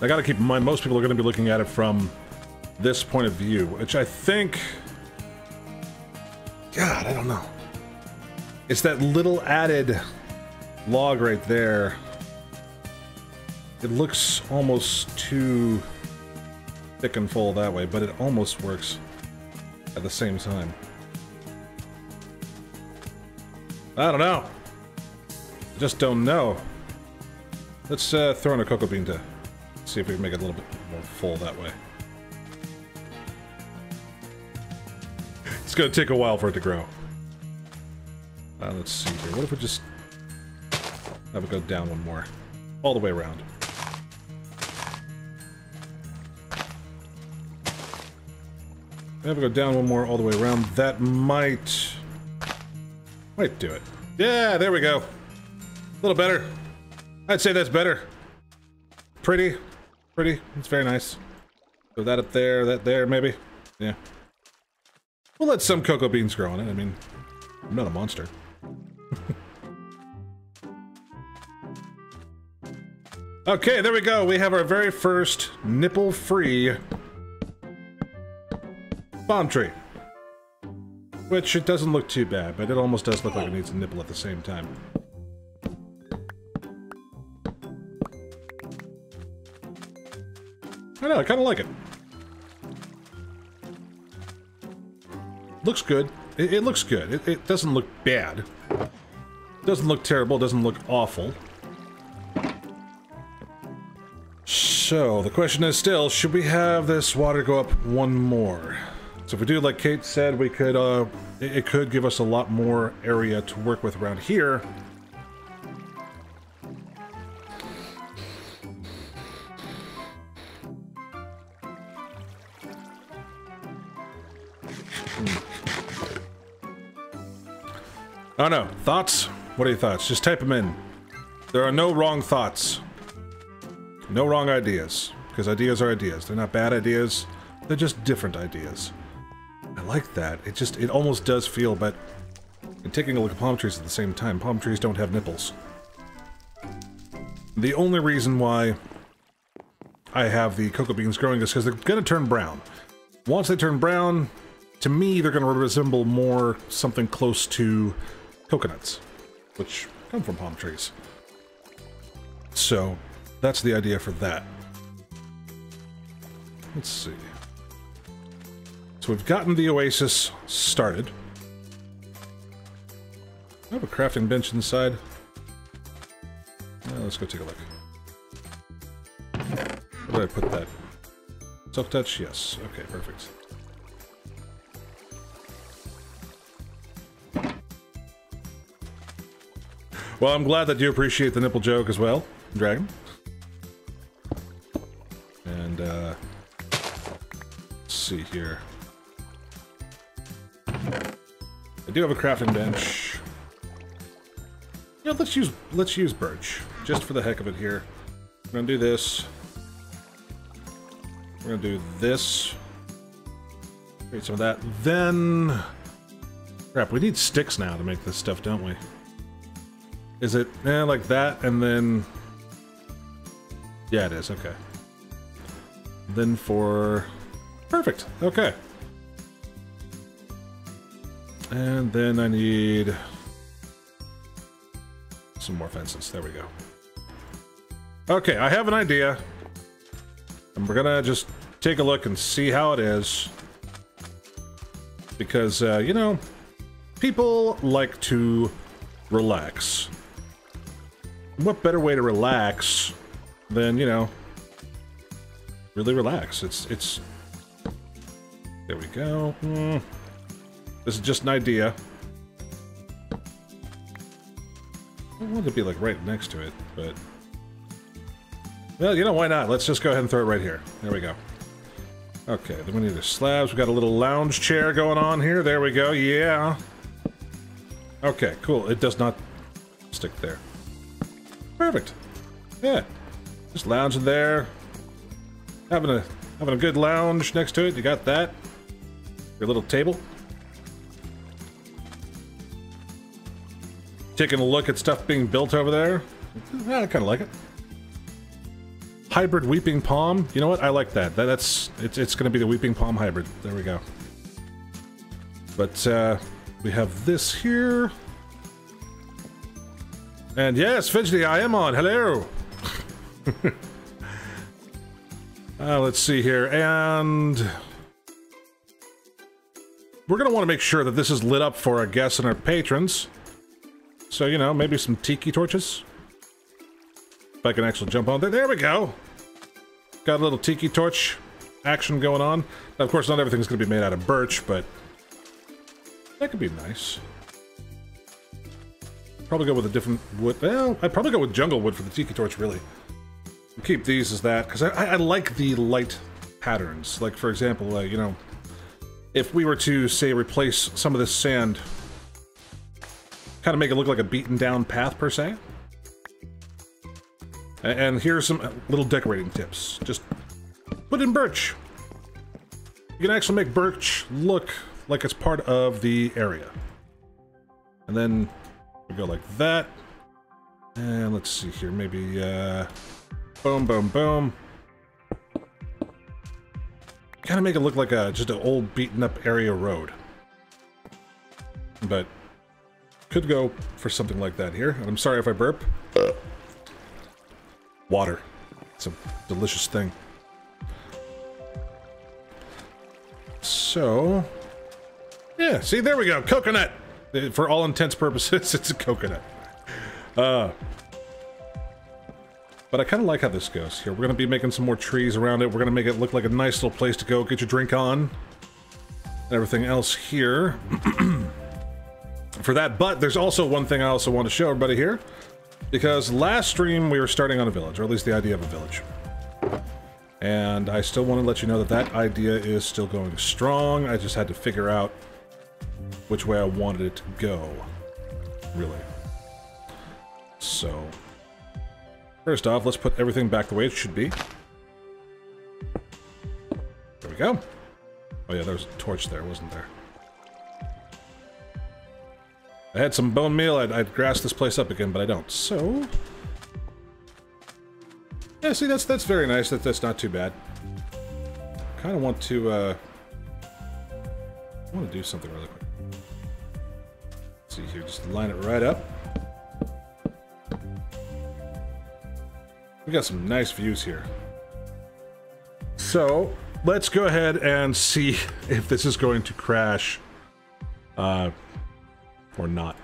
I gotta keep in mind, most people are gonna be looking at it from this point of view, which I think... God, I don't know. It's that little added log right there. It looks almost too thick and full that way, but it almost works at the same time. I don't know. I just don't know. Let's throw in a cocoa bean to see if we can make it a little bit more full that way. It's gonna take a while for it to grow. Let's see here. What if we just have it go down one more? All the way around. Have it go down one more all the way around. That might do it. Yeah, there we go. A little better. I'd say that's better. Pretty. It's very nice. So that up there, that there, maybe. Yeah. We'll let some cocoa beans grow on it. I mean, I'm not a monster. Okay, there we go. We have our very first nipple-free palm tree. Which, it doesn't look too bad, but it almost does look like it needs a nipple at the same time. I know, I kind of like it. Looks good. It looks good. It doesn't look bad. Doesn't look terrible. Doesn't look awful. So, the question is still, should we have this water go up one more? So if we do, like Kate said, we could, it could give us a lot more area to work with around here. I don't know. Thoughts? What are your thoughts? Just type them in. There are no wrong thoughts. No wrong ideas. Because ideas are ideas. They're not bad ideas. They're just different ideas. I like that. It almost does feel, but... And taking a look at palm trees at the same time, palm trees don't have nipples. The only reason why I have the cocoa beans growing is because they're going to turn brown. Once they turn brown, to me, they're going to resemble more something close to coconuts, which come from palm trees. So, that's the idea for that. Let's see. So we've gotten the oasis started. I have a crafting bench inside. Let's go take a look. Where did I put that? Silk touch? Yes. Okay, perfect. Well, I'm glad that you appreciate the nipple joke as well, Dragon. And, let's see here. I do have a crafting bench. Yeah, let's use birch, just for the heck of it here. We're gonna do this. We're gonna do this. Create some of that. Then... Crap, we need sticks now to make this stuff, don't we? Is it like that, and then... Yeah, it is, okay. Then for... Perfect, okay. And then I need... some more fences, there we go. Okay, I have an idea. And we're gonna just take a look and see how it is. Because, you know, people like to relax. What better way to relax than, you know, really relax? It's... There we go. This is just an idea. I want it to be, like, right next to it, but... Well, you know, why not? Let's just go ahead and throw it right here. There we go. Okay, then we need the slabs. We got a little lounge chair going on here. There we go, yeah. Okay, cool. It does not stick there. Perfect. Yeah. Just lounging there. Having a good lounge next to it. You got that. Your little table. Taking a look at stuff being built over there. Yeah, I kind of like it. Hybrid Weeping Palm. You know what? I like that. It's going to be the Weeping Palm hybrid. There we go. But we have this here. And yes, Fidgety, I am on. Hello. Let's see here. And we're going to want to make sure that this is lit up for our guests and our patrons. So, you know, maybe some tiki torches. If I can actually jump on there. There we go. Got a little tiki torch action going on. Now, of course, not everything's going to be made out of birch, but that could be nice. Probably go with a different wood. Well, I'd probably go with jungle wood for the tiki torch, really. Keep these as that, because I like the light patterns. Like, for example, you know, if we were to, say, replace some of this sand, kind of make it look like a beaten down path, per se. And here's some little decorating tips. Just put in birch. You can actually make birch look like it's part of the area. And then we go like that. And let's see here, maybe boom, boom, boom. Kind of make it look like just an old beaten up area road. But could go for something like that here. And I'm sorry if I burp. Water. It's a delicious thing. So, yeah, see, there we go. Coconut! For all intents purposes, it's a coconut. But I kind of like how this goes here. We're going to be making some more trees around it. We're going to make it look like a nice little place to go get your drink on. And everything else here. For that, but there's also one thing I also want to show everybody here. Because last stream we were starting on a village, or at least the idea of a village. And I still want to let you know that that idea is still going strong. I just had to figure out which way I wanted it to go, really. So, first off, let's put everything back the way it should be. There we go. Oh yeah, there was a torch there, wasn't there? I had some bone meal, I'd grass this place up again, but I don't. So, yeah, see, that's very nice. That's not too bad. Kind of want to, I want to do something really quick. Let's see here, just line it right up. We got some nice views here. So, let's go ahead and see if this is going to crash or not.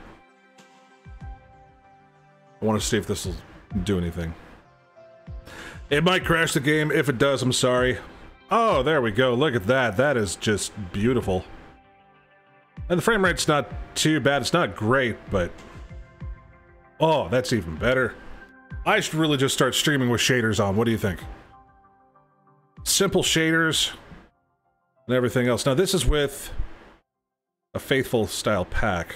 I want to see if this will do anything. It might crash the game. If it does, I'm sorry. Oh, there we go. Look at that. That is just beautiful. And the frame rate's not too bad. It's not great, but... oh, that's even better. I should really just start streaming with shaders on. What do you think? Simple shaders and everything else. Now, this is with a faithful style pack.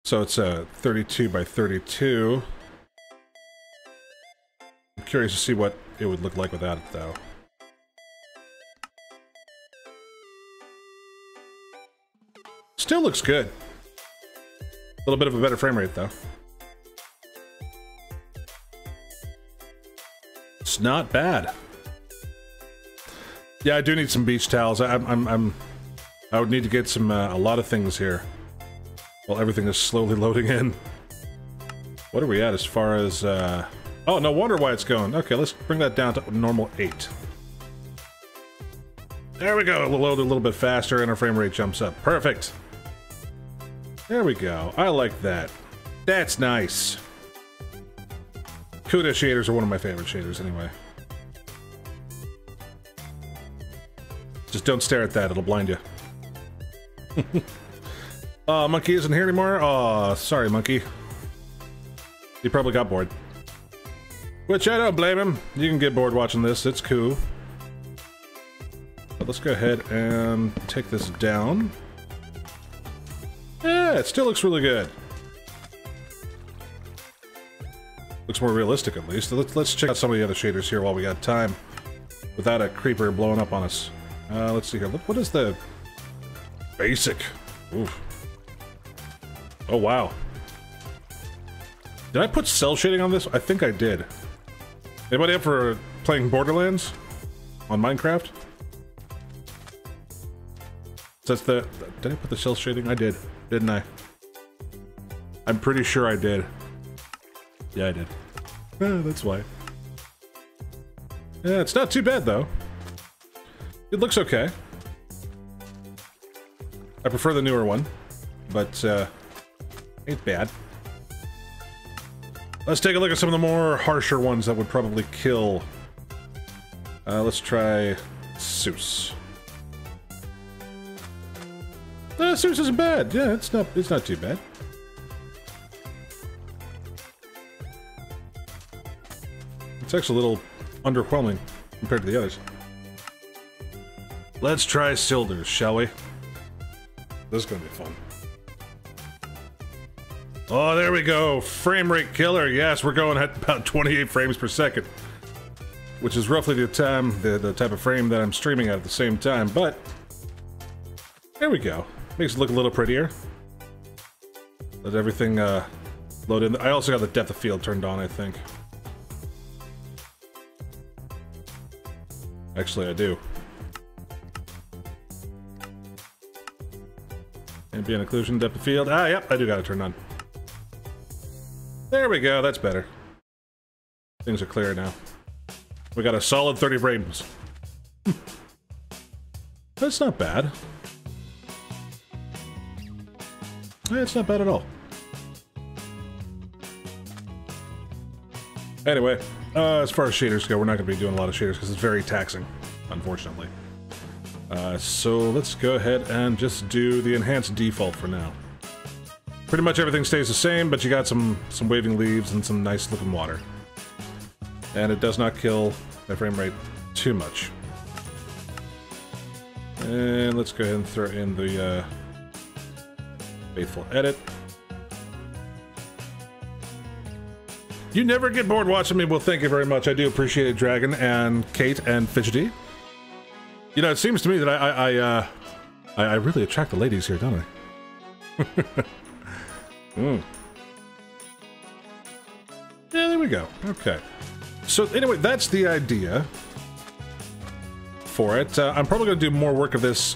So it's a 32 by 32. I'm curious to see what it would look like without it, though. Still looks good. A little bit of a better frame rate, though. It's not bad. Yeah, I do need some beach towels. I would need to get some a lot of things here. While everything is slowly loading in. What are we at as far as oh, no wonder why it's going. Okay, let's bring that down to normal 8. There we go. It'll load a little bit faster and our frame rate jumps up. Perfect. There we go. I like that. That's nice. CUDA shaders are one of my favorite shaders anyway. Just don't stare at that, it'll blind you. Monkey isn't here anymore? Aw, sorry, Monkey. He probably got bored. Which I don't blame him. You can get bored watching this, it's cool. But let's go ahead and take this down. Yeah, it still looks really good. Looks more realistic, at least. Let's check out some of the other shaders here while we got time. Without a creeper blowing up on us. Let's see here. What is the... basic? Oof. Oh, wow. Did I put cell shading on this? I think I did. Anybody up for playing Borderlands? On Minecraft? So that's the... did I put the cell shading? I did. Didn't I? I'm pretty sure I did. Yeah, I did. That's why. Yeah, it's not too bad, though. It looks okay. I prefer the newer one, but ain't bad. Let's take a look at some of the more harsher ones that would probably kill. Let's try Seuss. Seuss isn't bad. Yeah, it's not too bad. It's actually a little underwhelming compared to the others. Let's try Silders, shall we? This is gonna be fun. Oh, there we go. Frame rate killer. Yes, we're going at about 28 frames per second. Which is roughly the type of frame that I'm streaming at the same time, but... there we go. Makes it look a little prettier. Let everything load in. I also got the depth of field turned on, I think. Actually, I do. Ambient occlusion, depth of field. Ah, yep, I do got it turned on. There we go, that's better. Things are clear now. We got a solid 30 frames. That's not bad. It's not bad at all. Anyway, as far as shaders go, we're not going to be doing a lot of shaders because it's very taxing, unfortunately. So let's go ahead and just do the enhanced default for now. Pretty much everything stays the same, but you got some waving leaves and some nice looking water. And it does not kill my frame rate too much. And let's go ahead and throw in the faithful edit. You never get bored watching me. Well, thank you very much. I do appreciate it, Dragon and Kate and Fidgety. You know, it seems to me that I really attract the ladies here, don't I? Yeah, there we go. Okay. So anyway, that's the idea for it. I'm probably going to do more work of this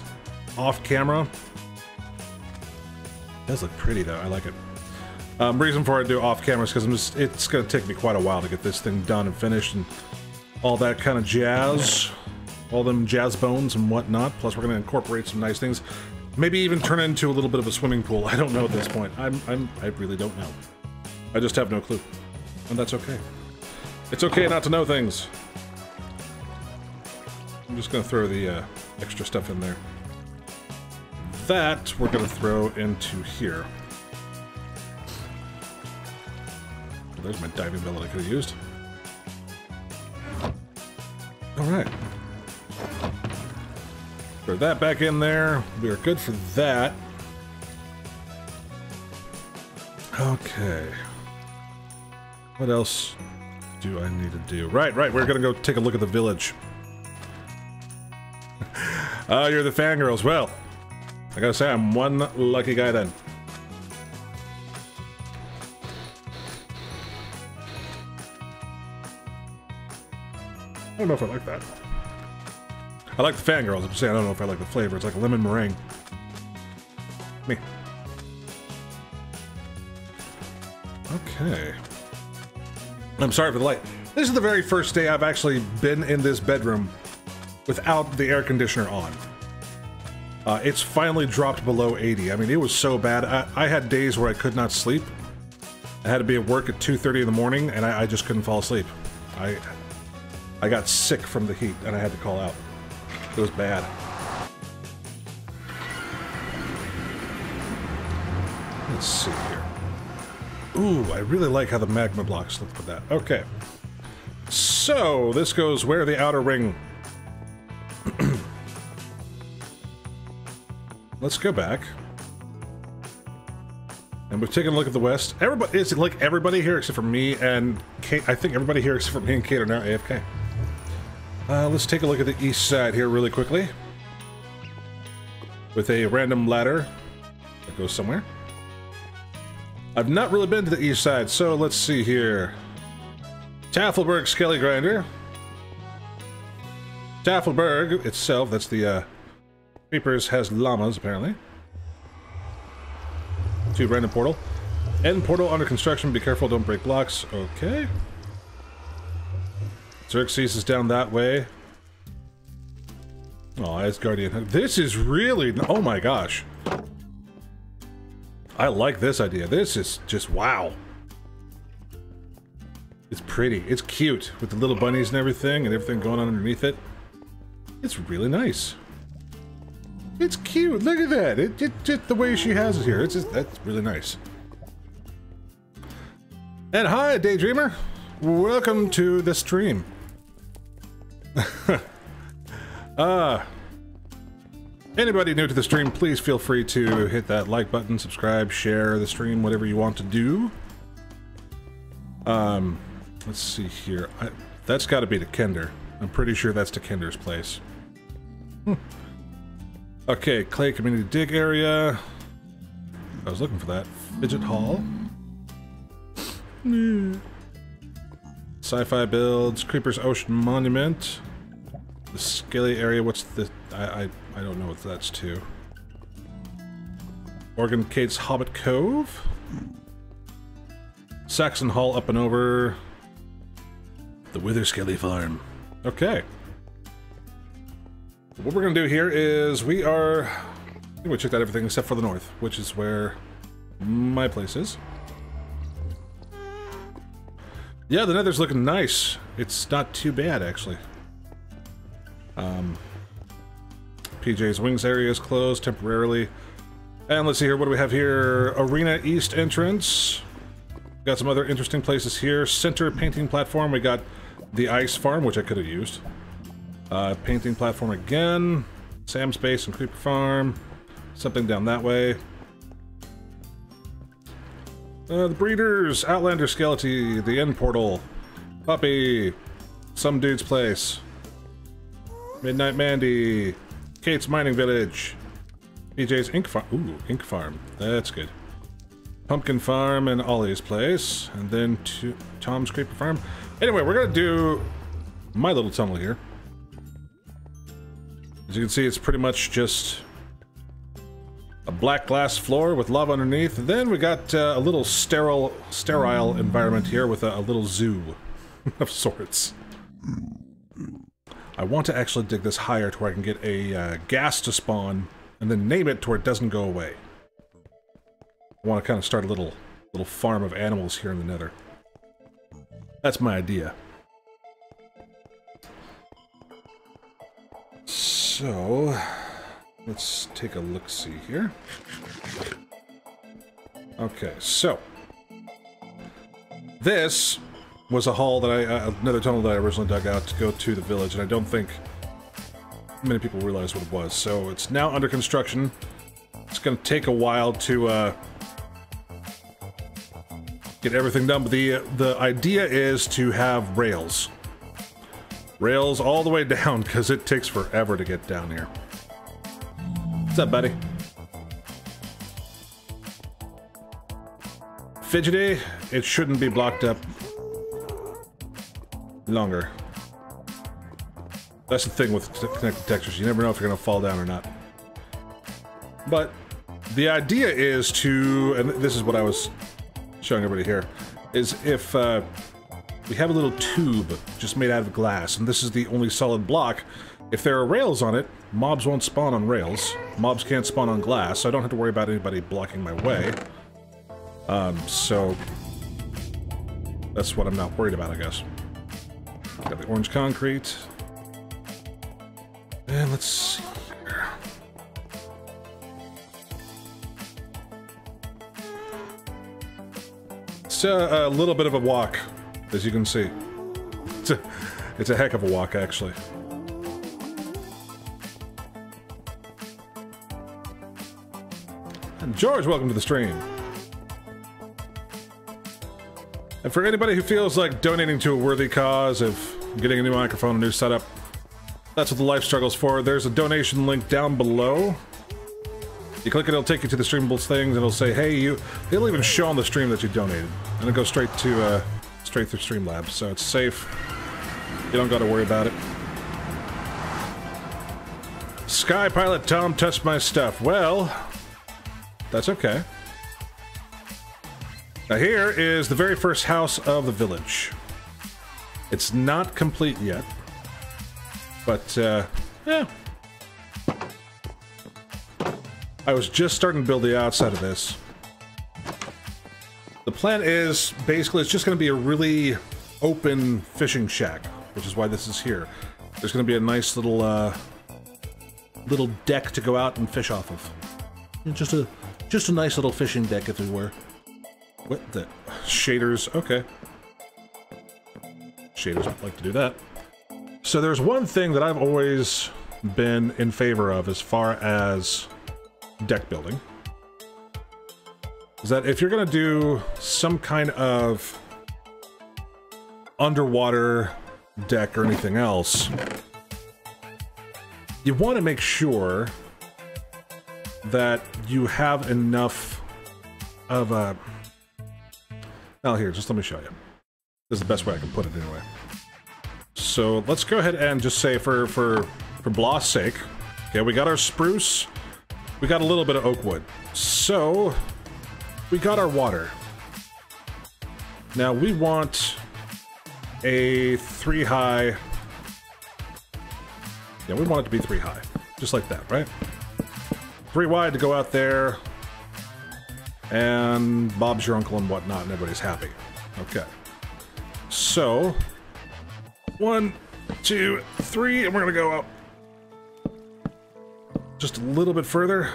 off camera. It does look pretty, though. I like it. Reason for I do off camera is because it's going to take me quite a while to get this thing done and finished, and all that kind of jazz, all them jazz bones and whatnot. Plus, we're going to incorporate some nice things. Maybe even turn it into a little bit of a swimming pool. I don't know at this point. I really don't know. I just have no clue, and that's okay. It's okay not to know things. I'm just going to throw the extra stuff in there. That we're going to throw into here. Well, there's my diving bell that I could have used. Alright. Throw that back in there. We are good for that. Okay. What else do I need to do? Right, we're gonna go take a look at the village. Oh, you're the fangirls. Well, I gotta say, I'm one lucky guy then. I don't know if I like that. I like the fangirls. I'm saying I don't know if I like the flavor. It's like lemon meringue. Me. Okay. I'm sorry for the light. This is the very first day I've actually been in this bedroom without the air conditioner on. It's finally dropped below 80. I mean, it was so bad. I had days where I could not sleep. I had to be at work at 2:30 in the morning, and I just couldn't fall asleep. I got sick from the heat, and I had to call out. It was bad. Let's see here. Ooh, I really like how the magma blocks look with that. Okay. So, this goes where the outer ring... Let's go back. And we've taken a look at the west. Everybody, it's like everybody here except for me and Kate. I think everybody here except for me and Kate are now AFK. Let's take a look at the east side here really quickly. With a random ladder that goes somewhere. I've not really been to the east side, so let's see here. Tafelberg Skelly Grinder. Tafelberg itself, that's the Creepers has llamas, apparently. To random portal. End portal under construction, be careful, don't break blocks. Okay. Xerxes is down that way. Oh, Asgardian. This is really... Oh my gosh. I like this idea. This is just wow. It's pretty. It's cute with the little bunnies and everything going on underneath it. It's really nice. It's cute. Look at that. Just the way she has it here. That's really nice. And hi, Daydreamer. Welcome to the stream. Anybody new to the stream, please feel free to hit that like button, subscribe, share the stream, whatever you want to do. Let's see here. That's got to be to Kender. I'm pretty sure that's to Kender's place. Okay, Clay Community Dig Area. I was looking for that. Fidget Hall. Sci-fi builds. Creeper's Ocean Monument. The Skelly area. What's the... I don't know what that's to. Organ Kate's Hobbit Cove. Saxon Hall up and over. The Wither Skelly Farm. Okay. What we're gonna do here is I think we checked out everything except for the north, which is where my place is. Yeah, the nether's looking nice. It's not too bad, actually. PJ's Wings area is closed temporarily. And let's see here, what do we have here? Arena East entrance. Got some other interesting places here. Center painting platform. We got the ice farm, which I could have used. Painting platform again. Sam's base and Creeper Farm. Something down that way. The Breeders, Outlander Skelety, the End Portal, Puppy, Some Dude's Place, Midnight Mandy, Kate's Mining Village, PJ's Ink Farm. Ooh, Ink Farm. That's good. Pumpkin Farm and Ollie's Place, and then to Tom's Creeper Farm. Anyway, we're gonna do my little tunnel here. As you can see, it's pretty much just a black glass floor with lava underneath. And then we got a little sterile environment here with a little zoo of sorts. I want to actually dig this higher to where I can get a gas to spawn, and then name it to where it doesn't go away. I want to kind of start a little farm of animals here in the Nether. That's my idea. So, let's take a look-see here. Okay, so this was a hall that another tunnel that I originally dug out to go to the village, and I don't think many people realize what it was. So it's now under construction. It's going to take a while to get everything done, but the idea is to have rails. Rails all the way down, because it takes forever to get down here. What's up, buddy? Fidgety, it shouldn't be blocked up longer. That's the thing with connected textures. You never know if you're going to fall down or not. But the idea is to, and this is what I was showing everybody here, is if we have a little tube just made out of glass, and this is the only solid block, if there are rails on it, mobs won't spawn on rails. Mobs can't spawn on glass, so I don't have to worry about anybody blocking my way. So that's what I'm not worried about, I guess. Got the orange concrete. And let's see here. It's a little bit of a walk, as you can see. It's a heck of a walk, actually. And George, welcome to the stream. And for anybody who feels like donating to a worthy cause of getting a new microphone, a new setup, that's what the life struggle's for. There's a donation link down below. You click it, it'll take you to the streamables things, and it'll say, hey, it'll even show on the stream that you donated. And it'll go straight through Streamlabs, so it's safe. You don't gotta worry about it. Sky Pilot Tom touched my stuff. Well, that's okay. Now here is the very first house of the village. It's not complete yet, but yeah. I was just starting to build the outside of this. The plan is, basically, it's just going to be a really open fishing shack, which is why this is here. There's going to be a nice little little deck to go out and fish off of. Just a nice little fishing deck, if it were. What the? Shaders, okay. Shaders like to do that. So there's one thing that I've always been in favor of as far as deck building. Is that if you're gonna do some kind of underwater deck or anything else, you want to make sure that you have enough of a... Now here, just let me show you. This is the best way I can put it anyway. So let's go ahead and just say for Blah's sake, okay, we got our spruce, we got a little bit of oak wood. So we got our water. Now we want a 3 high. Yeah, we want it to be 3 high. Just like that, right? 3 wide to go out there. And Bob's your uncle and whatnot, and everybody's happy. Okay. So 1, 2, 3, and we're gonna go up just a little bit further,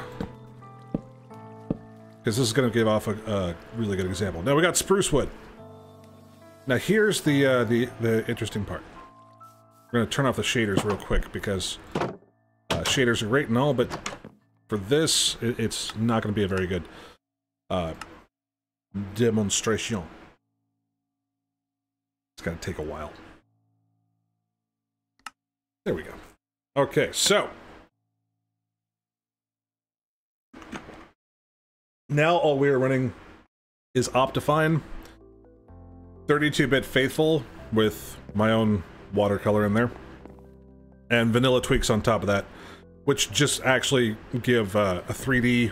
because this is gonna give off a really good example. Now we got spruce wood. Now here's the interesting part. We're gonna turn off the shaders real quick, because shaders are great and all, but for this, it's not gonna be a very good demonstration. It's gonna take a while. There we go. Okay, so now all we are running is Optifine, 32-bit faithful with my own watercolor in there, and vanilla tweaks on top of that, which just actually give a 3D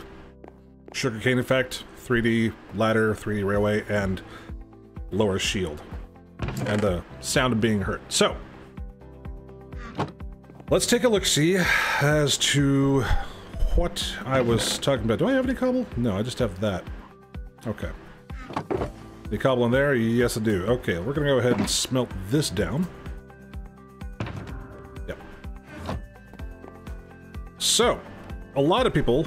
sugarcane effect, 3D ladder, 3D railway, and lower shield, and the sound of being hurt. So Let's take a look-see as to what I was talking about. Do I have any cobble? No, I just have that. Okay. Any cobble in there? Yes, I do. Okay, we're gonna go ahead and smelt this down. Yep. So, a lot of people,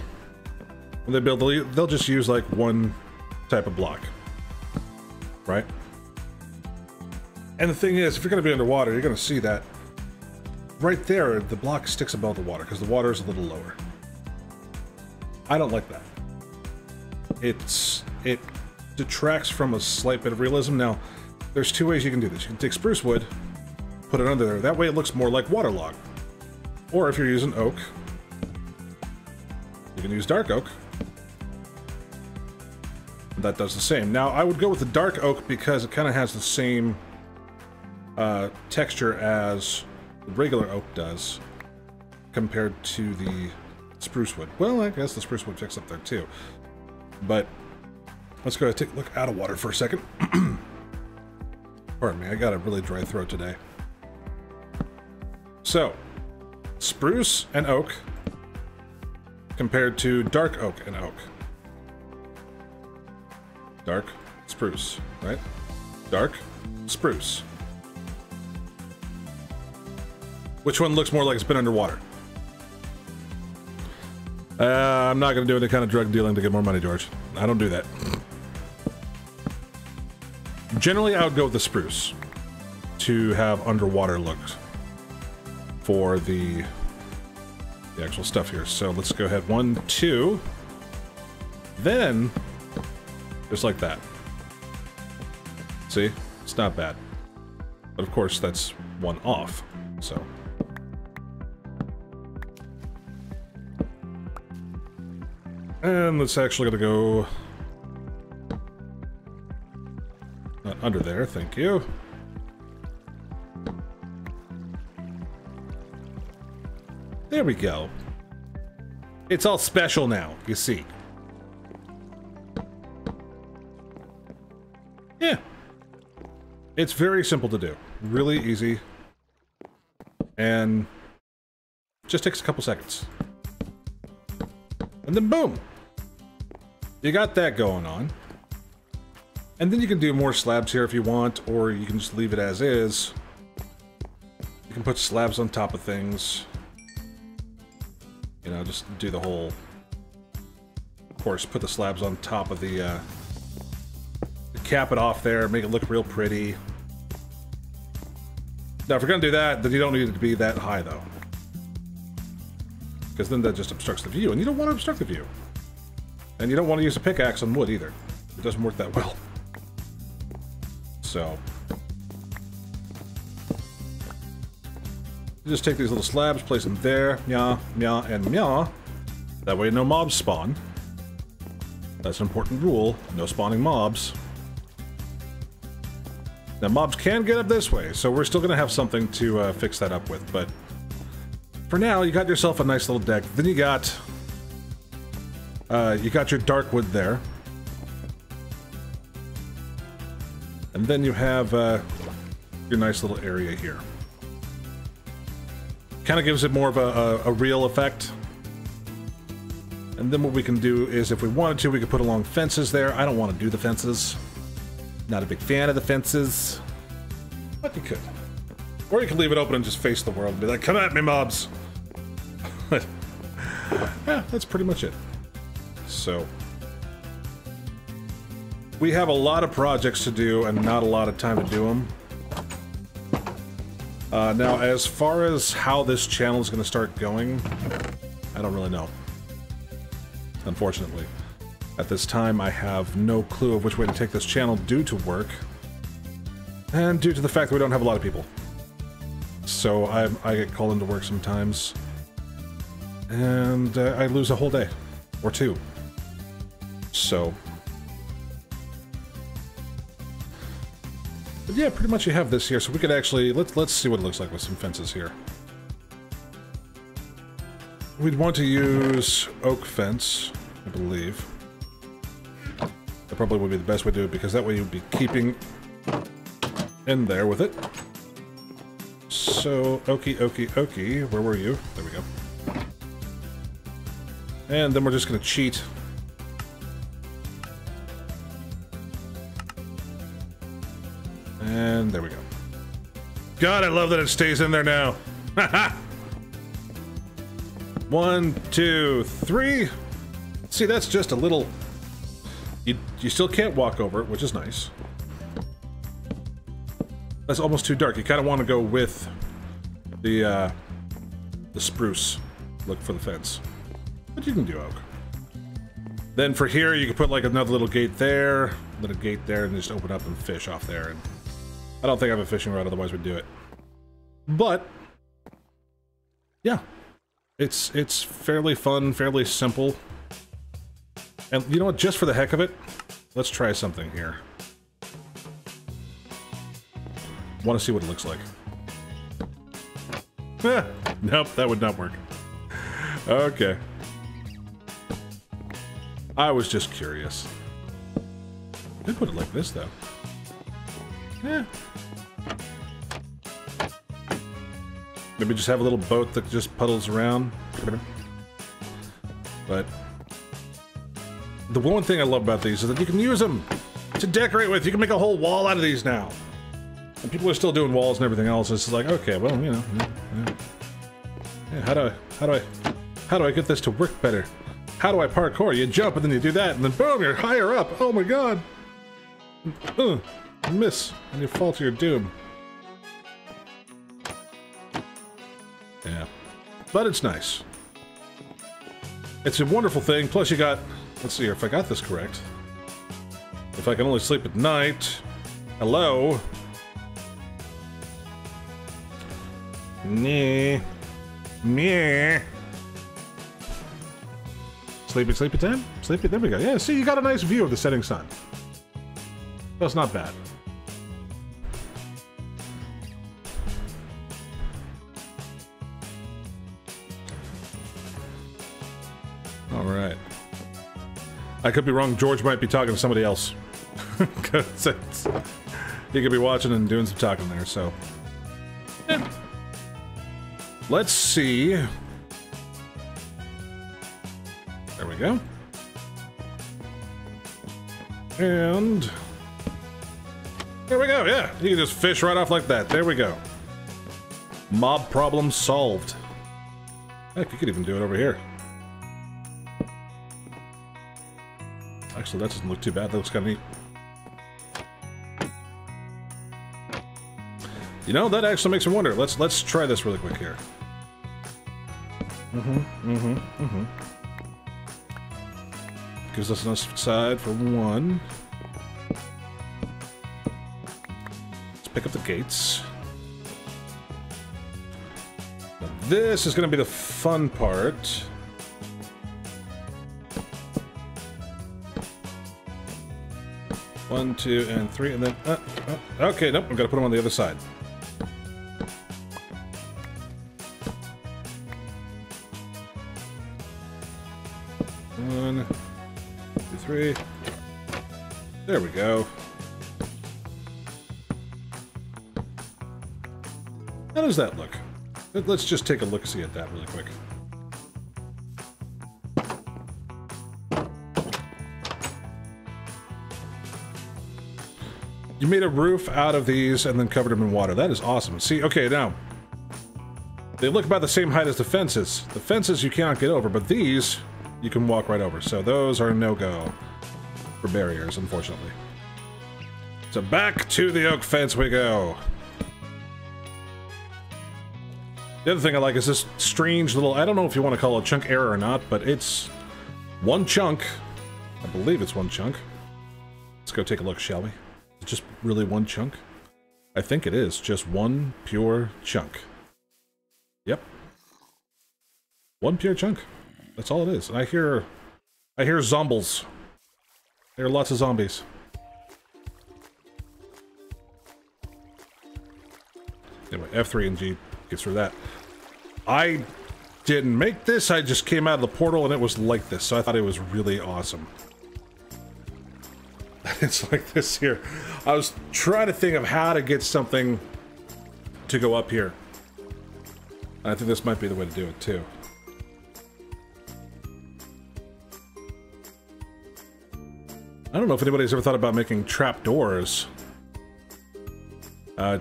when they build, they'll just use like one type of block, right? And the thing is, if you're gonna be underwater, you're gonna see that right there, the block sticks above the water because the water is a little lower. I don't like that. It detracts from a slight bit of realism. Now, there's two ways you can do this. You can take spruce wood, put it under there. That way it looks more like waterlog. Or if you're using oak, you can use dark oak. That does the same. Now, I would go with the dark oak because it kind of has the same texture as the regular oak does compared to the spruce wood. Well, I guess the spruce wood picks up there too. But let's go ahead and take a look out of water for a second. Pardon me, I got a really dry throat today. So, spruce and oak compared to dark oak and oak. Dark, spruce, right? Dark, spruce. Which one looks more like it's been underwater? I'm not going to do any kind of drug dealing to get more money, George. I don't do that. Generally, I would go with the spruce to have underwater looks for the actual stuff here. So let's go ahead. 1, 2. Then, just like that. See? It's not bad. But of course, that's one off. So. And it's actually going to go under there, thank you. There we go. It's all special now, you see. Yeah. It's very simple to do. Really easy. And just takes a couple seconds. And then boom! You got that going on. And then you can do more slabs here if you want, or you can just leave it as is. You can put slabs on top of things. You know, just do the whole... Of course, put the slabs on top of the cap it off there, make it look real pretty. Now, if you're gonna do that, then you don't need it to be that high, though. Because then that just obstructs the view, and you don't want to obstruct the view. And you don't want to use a pickaxe on wood, either. It doesn't work that well. So... you just take these little slabs, place them there, meow, meow, and meow. That way no mobs spawn. That's an important rule, no spawning mobs. Now, mobs can get up this way, so we're still going to have something to fix that up with, but for now, you got yourself a nice little deck. Then you got your dark wood there. And then you have your nice little area here. Kind of gives it more of a real effect. And then what we can do is, if we wanted to, we could put along fences there. I don't want to do the fences. Not a big fan of the fences. But you could. Or you could leave it open and just face the world and be like, come at me, mobs! Yeah, that's pretty much it. So... we have a lot of projects to do and not a lot of time to do them. Now, as far as how this channel is going to start going, I don't really know. Unfortunately. At this time, I have no clue of which way to take this channel due to work. And due to the fact that we don't have a lot of people. So I get called into work sometimes. And I lose a whole day. Or two. So... but yeah, pretty much you have this here, so we could actually... let's see what it looks like with some fences here. We'd want to use oak fence, I believe. That probably would be the best way to do it, because that way you'd be keeping in there with it. So, okie okie okie. Where were you? There we go. And then we're just gonna cheat. And there we go. God, I love that it stays in there now. Haha! 1, 2, 3. See, that's just a little... You still can't walk over it, which is nice. That's almost too dark. You kind of want to go with the spruce look for the fence. But you can do oak. Then for here, you can put like another little gate there, then a gate there, and just open up and fish off there. And I don't think I have a fishing rod, otherwise we'd do it. But yeah, it's fairly fun, fairly simple. And you know what? Just for the heck of it, let's try something here. Want to see what it looks like. Nope, that would not work. Okay. I was just curious. I could put it like this, though. Yeah. Maybe just have a little boat that just puddles around. But the one thing I love about these is that you can use them to decorate with. You can make a whole wall out of these now. And people are still doing walls and everything else. It's like, okay, well, you know, yeah, how do I get this to work better? How do I parkour? You jump and then you do that, and then boom, you're higher up. Oh my god! You miss, and you fall to your doom. Yeah, but it's nice. It's a wonderful thing. Plus, you got. Let's see here if I got this correct. If I can only sleep at night. Hello. Nah. Meh. Sleepy time? Sleepy, there we go. Yeah, see, you got a nice view of the setting sun. That's not bad. Alright. I could be wrong, George might be talking to somebody else. Because he could be watching and doing some talking there, so... Yeah. Let's see... There we go. And... There we go, yeah! You can just fish right off like that. There we go. Mob problem solved. Heck, you could even do it over here. Actually, that doesn't look too bad. That looks kind of neat. You know, that actually makes me wonder. Let's try this really quick here. Gives us enough side for one. Let's pick up the gates. Now this is going to be the fun part. One, two, and three, and then... okay, nope, I've got to put them on the other side. One, two, three. There we go. How does that look? Let's just take a look-see at that really quick. You made a roof out of these and then covered them in water. That is awesome. See, okay, now, they look about the same height as the fences. The fences you cannot get over, but these, you can walk right over. So those are no-go for barriers, unfortunately. So back to the oak fence we go. The other thing I like is this strange little, I don't know if you want to call it a chunk error or not, but it's one chunk. I believe it's one chunk. Let's go take a look, shall we? Just really one chunk? I think it is. Just one pure chunk. Yep. One pure chunk. That's all it is. And I hear zombles. There are lots of zombies. Anyway, F3 and G gets through that. I didn't make this. I just came out of the portal and it was like this. So I thought it was really awesome. It's like this here. I was trying to think of how to get something to go up here. I think this might be the way to do it, too. I don't know if anybody's ever thought about making trapdoors.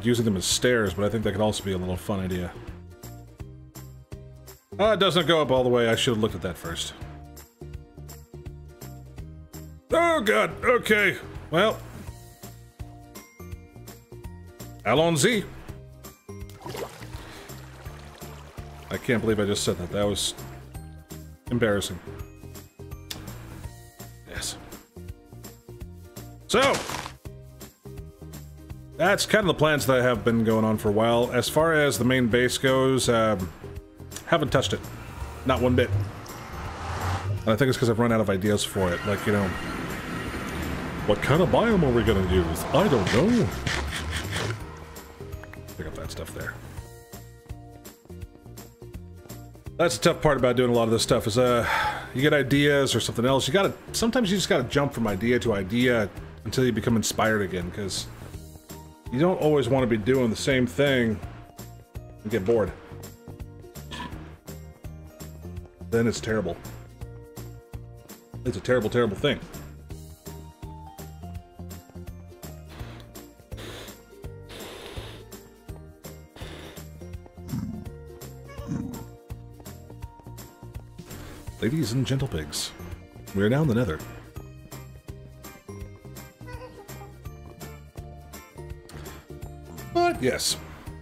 Using them as stairs, but I think that could also be a little fun idea. Oh, it doesn't go up all the way. I should have looked at that first. Oh, God. Okay. Well. Allons-y. I can't believe I just said that. That was embarrassing. Yes. So, that's kind of the plans that I have been going on for a while. As far as the main base goes, haven't touched it. Not one bit. And I think it's because I've run out of ideas for it. Like, you know, what kind of biome are we going to use? I don't know. Pick up that stuff there. That's the tough part about doing a lot of this stuff is, you get ideas or something else. Sometimes you just gotta jump from idea to idea until you become inspired again, because you don't always want to be doing the same thing and get bored. Then it's terrible. It's a terrible, terrible thing. Ladies and gentle pigs, we are now in the Nether. But yes,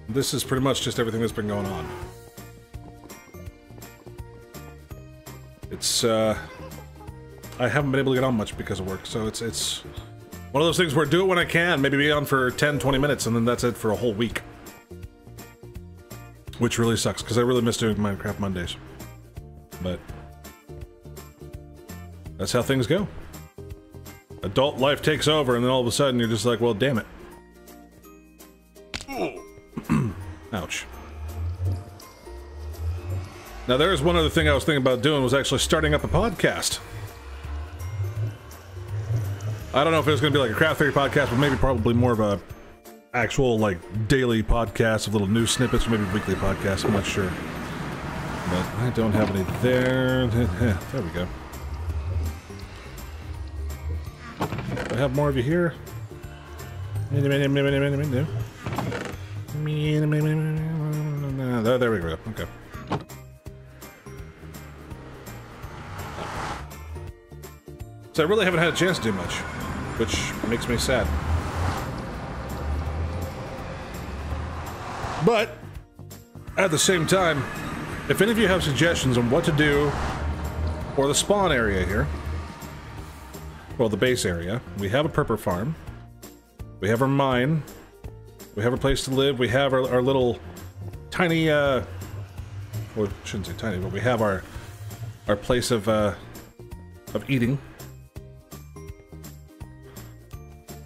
this is pretty much just everything that's been going on. It's, I haven't been able to get on much because of work, so it's one of those things where I do it when I can, maybe be on for 10-20 minutes, and then that's it for a whole week. Which really sucks, because I really miss doing Minecraft Mondays. But that's how things go. Adult life takes over, and then all of a sudden you're just like, well, damn it. Ouch. Now, there's one other thing I was thinking about doing, was actually starting up a podcast. I don't know if it was going to be like a Craft Theory podcast, but maybe probably more of a actual, like, daily podcast of little news snippets, or maybe weekly podcast, I'm not sure. But I don't have any there. There we go. Do I have more of you here? There we go. Okay. So I really haven't had a chance to do much, which makes me sad. But at the same time, if any of you have suggestions on what to do for the spawn area here, well, the base area, we have a purple farm, we have our mine, we have a place to live, we have our little tiny, well, I shouldn't say tiny, but we have our place of eating.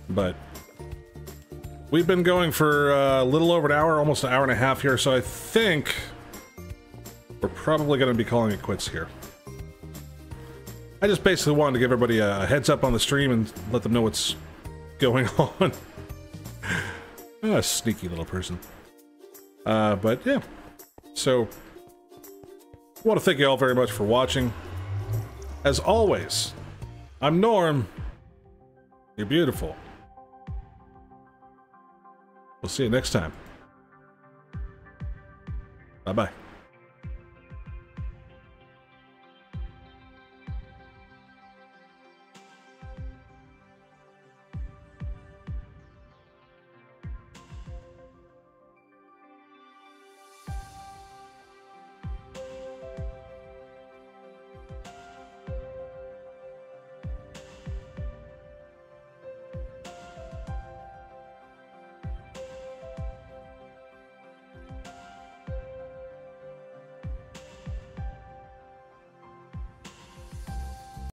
But we've been going for a little over an hour, almost an hour and a half here, so I think we're probably going to be calling it quits here. I just basically wanted to give everybody a heads up on the stream and let them know what's going on. A sneaky little person. But yeah. So, I want to thank you all very much for watching. As always, I'm Norm. You're beautiful. We'll see you next time. Bye-bye.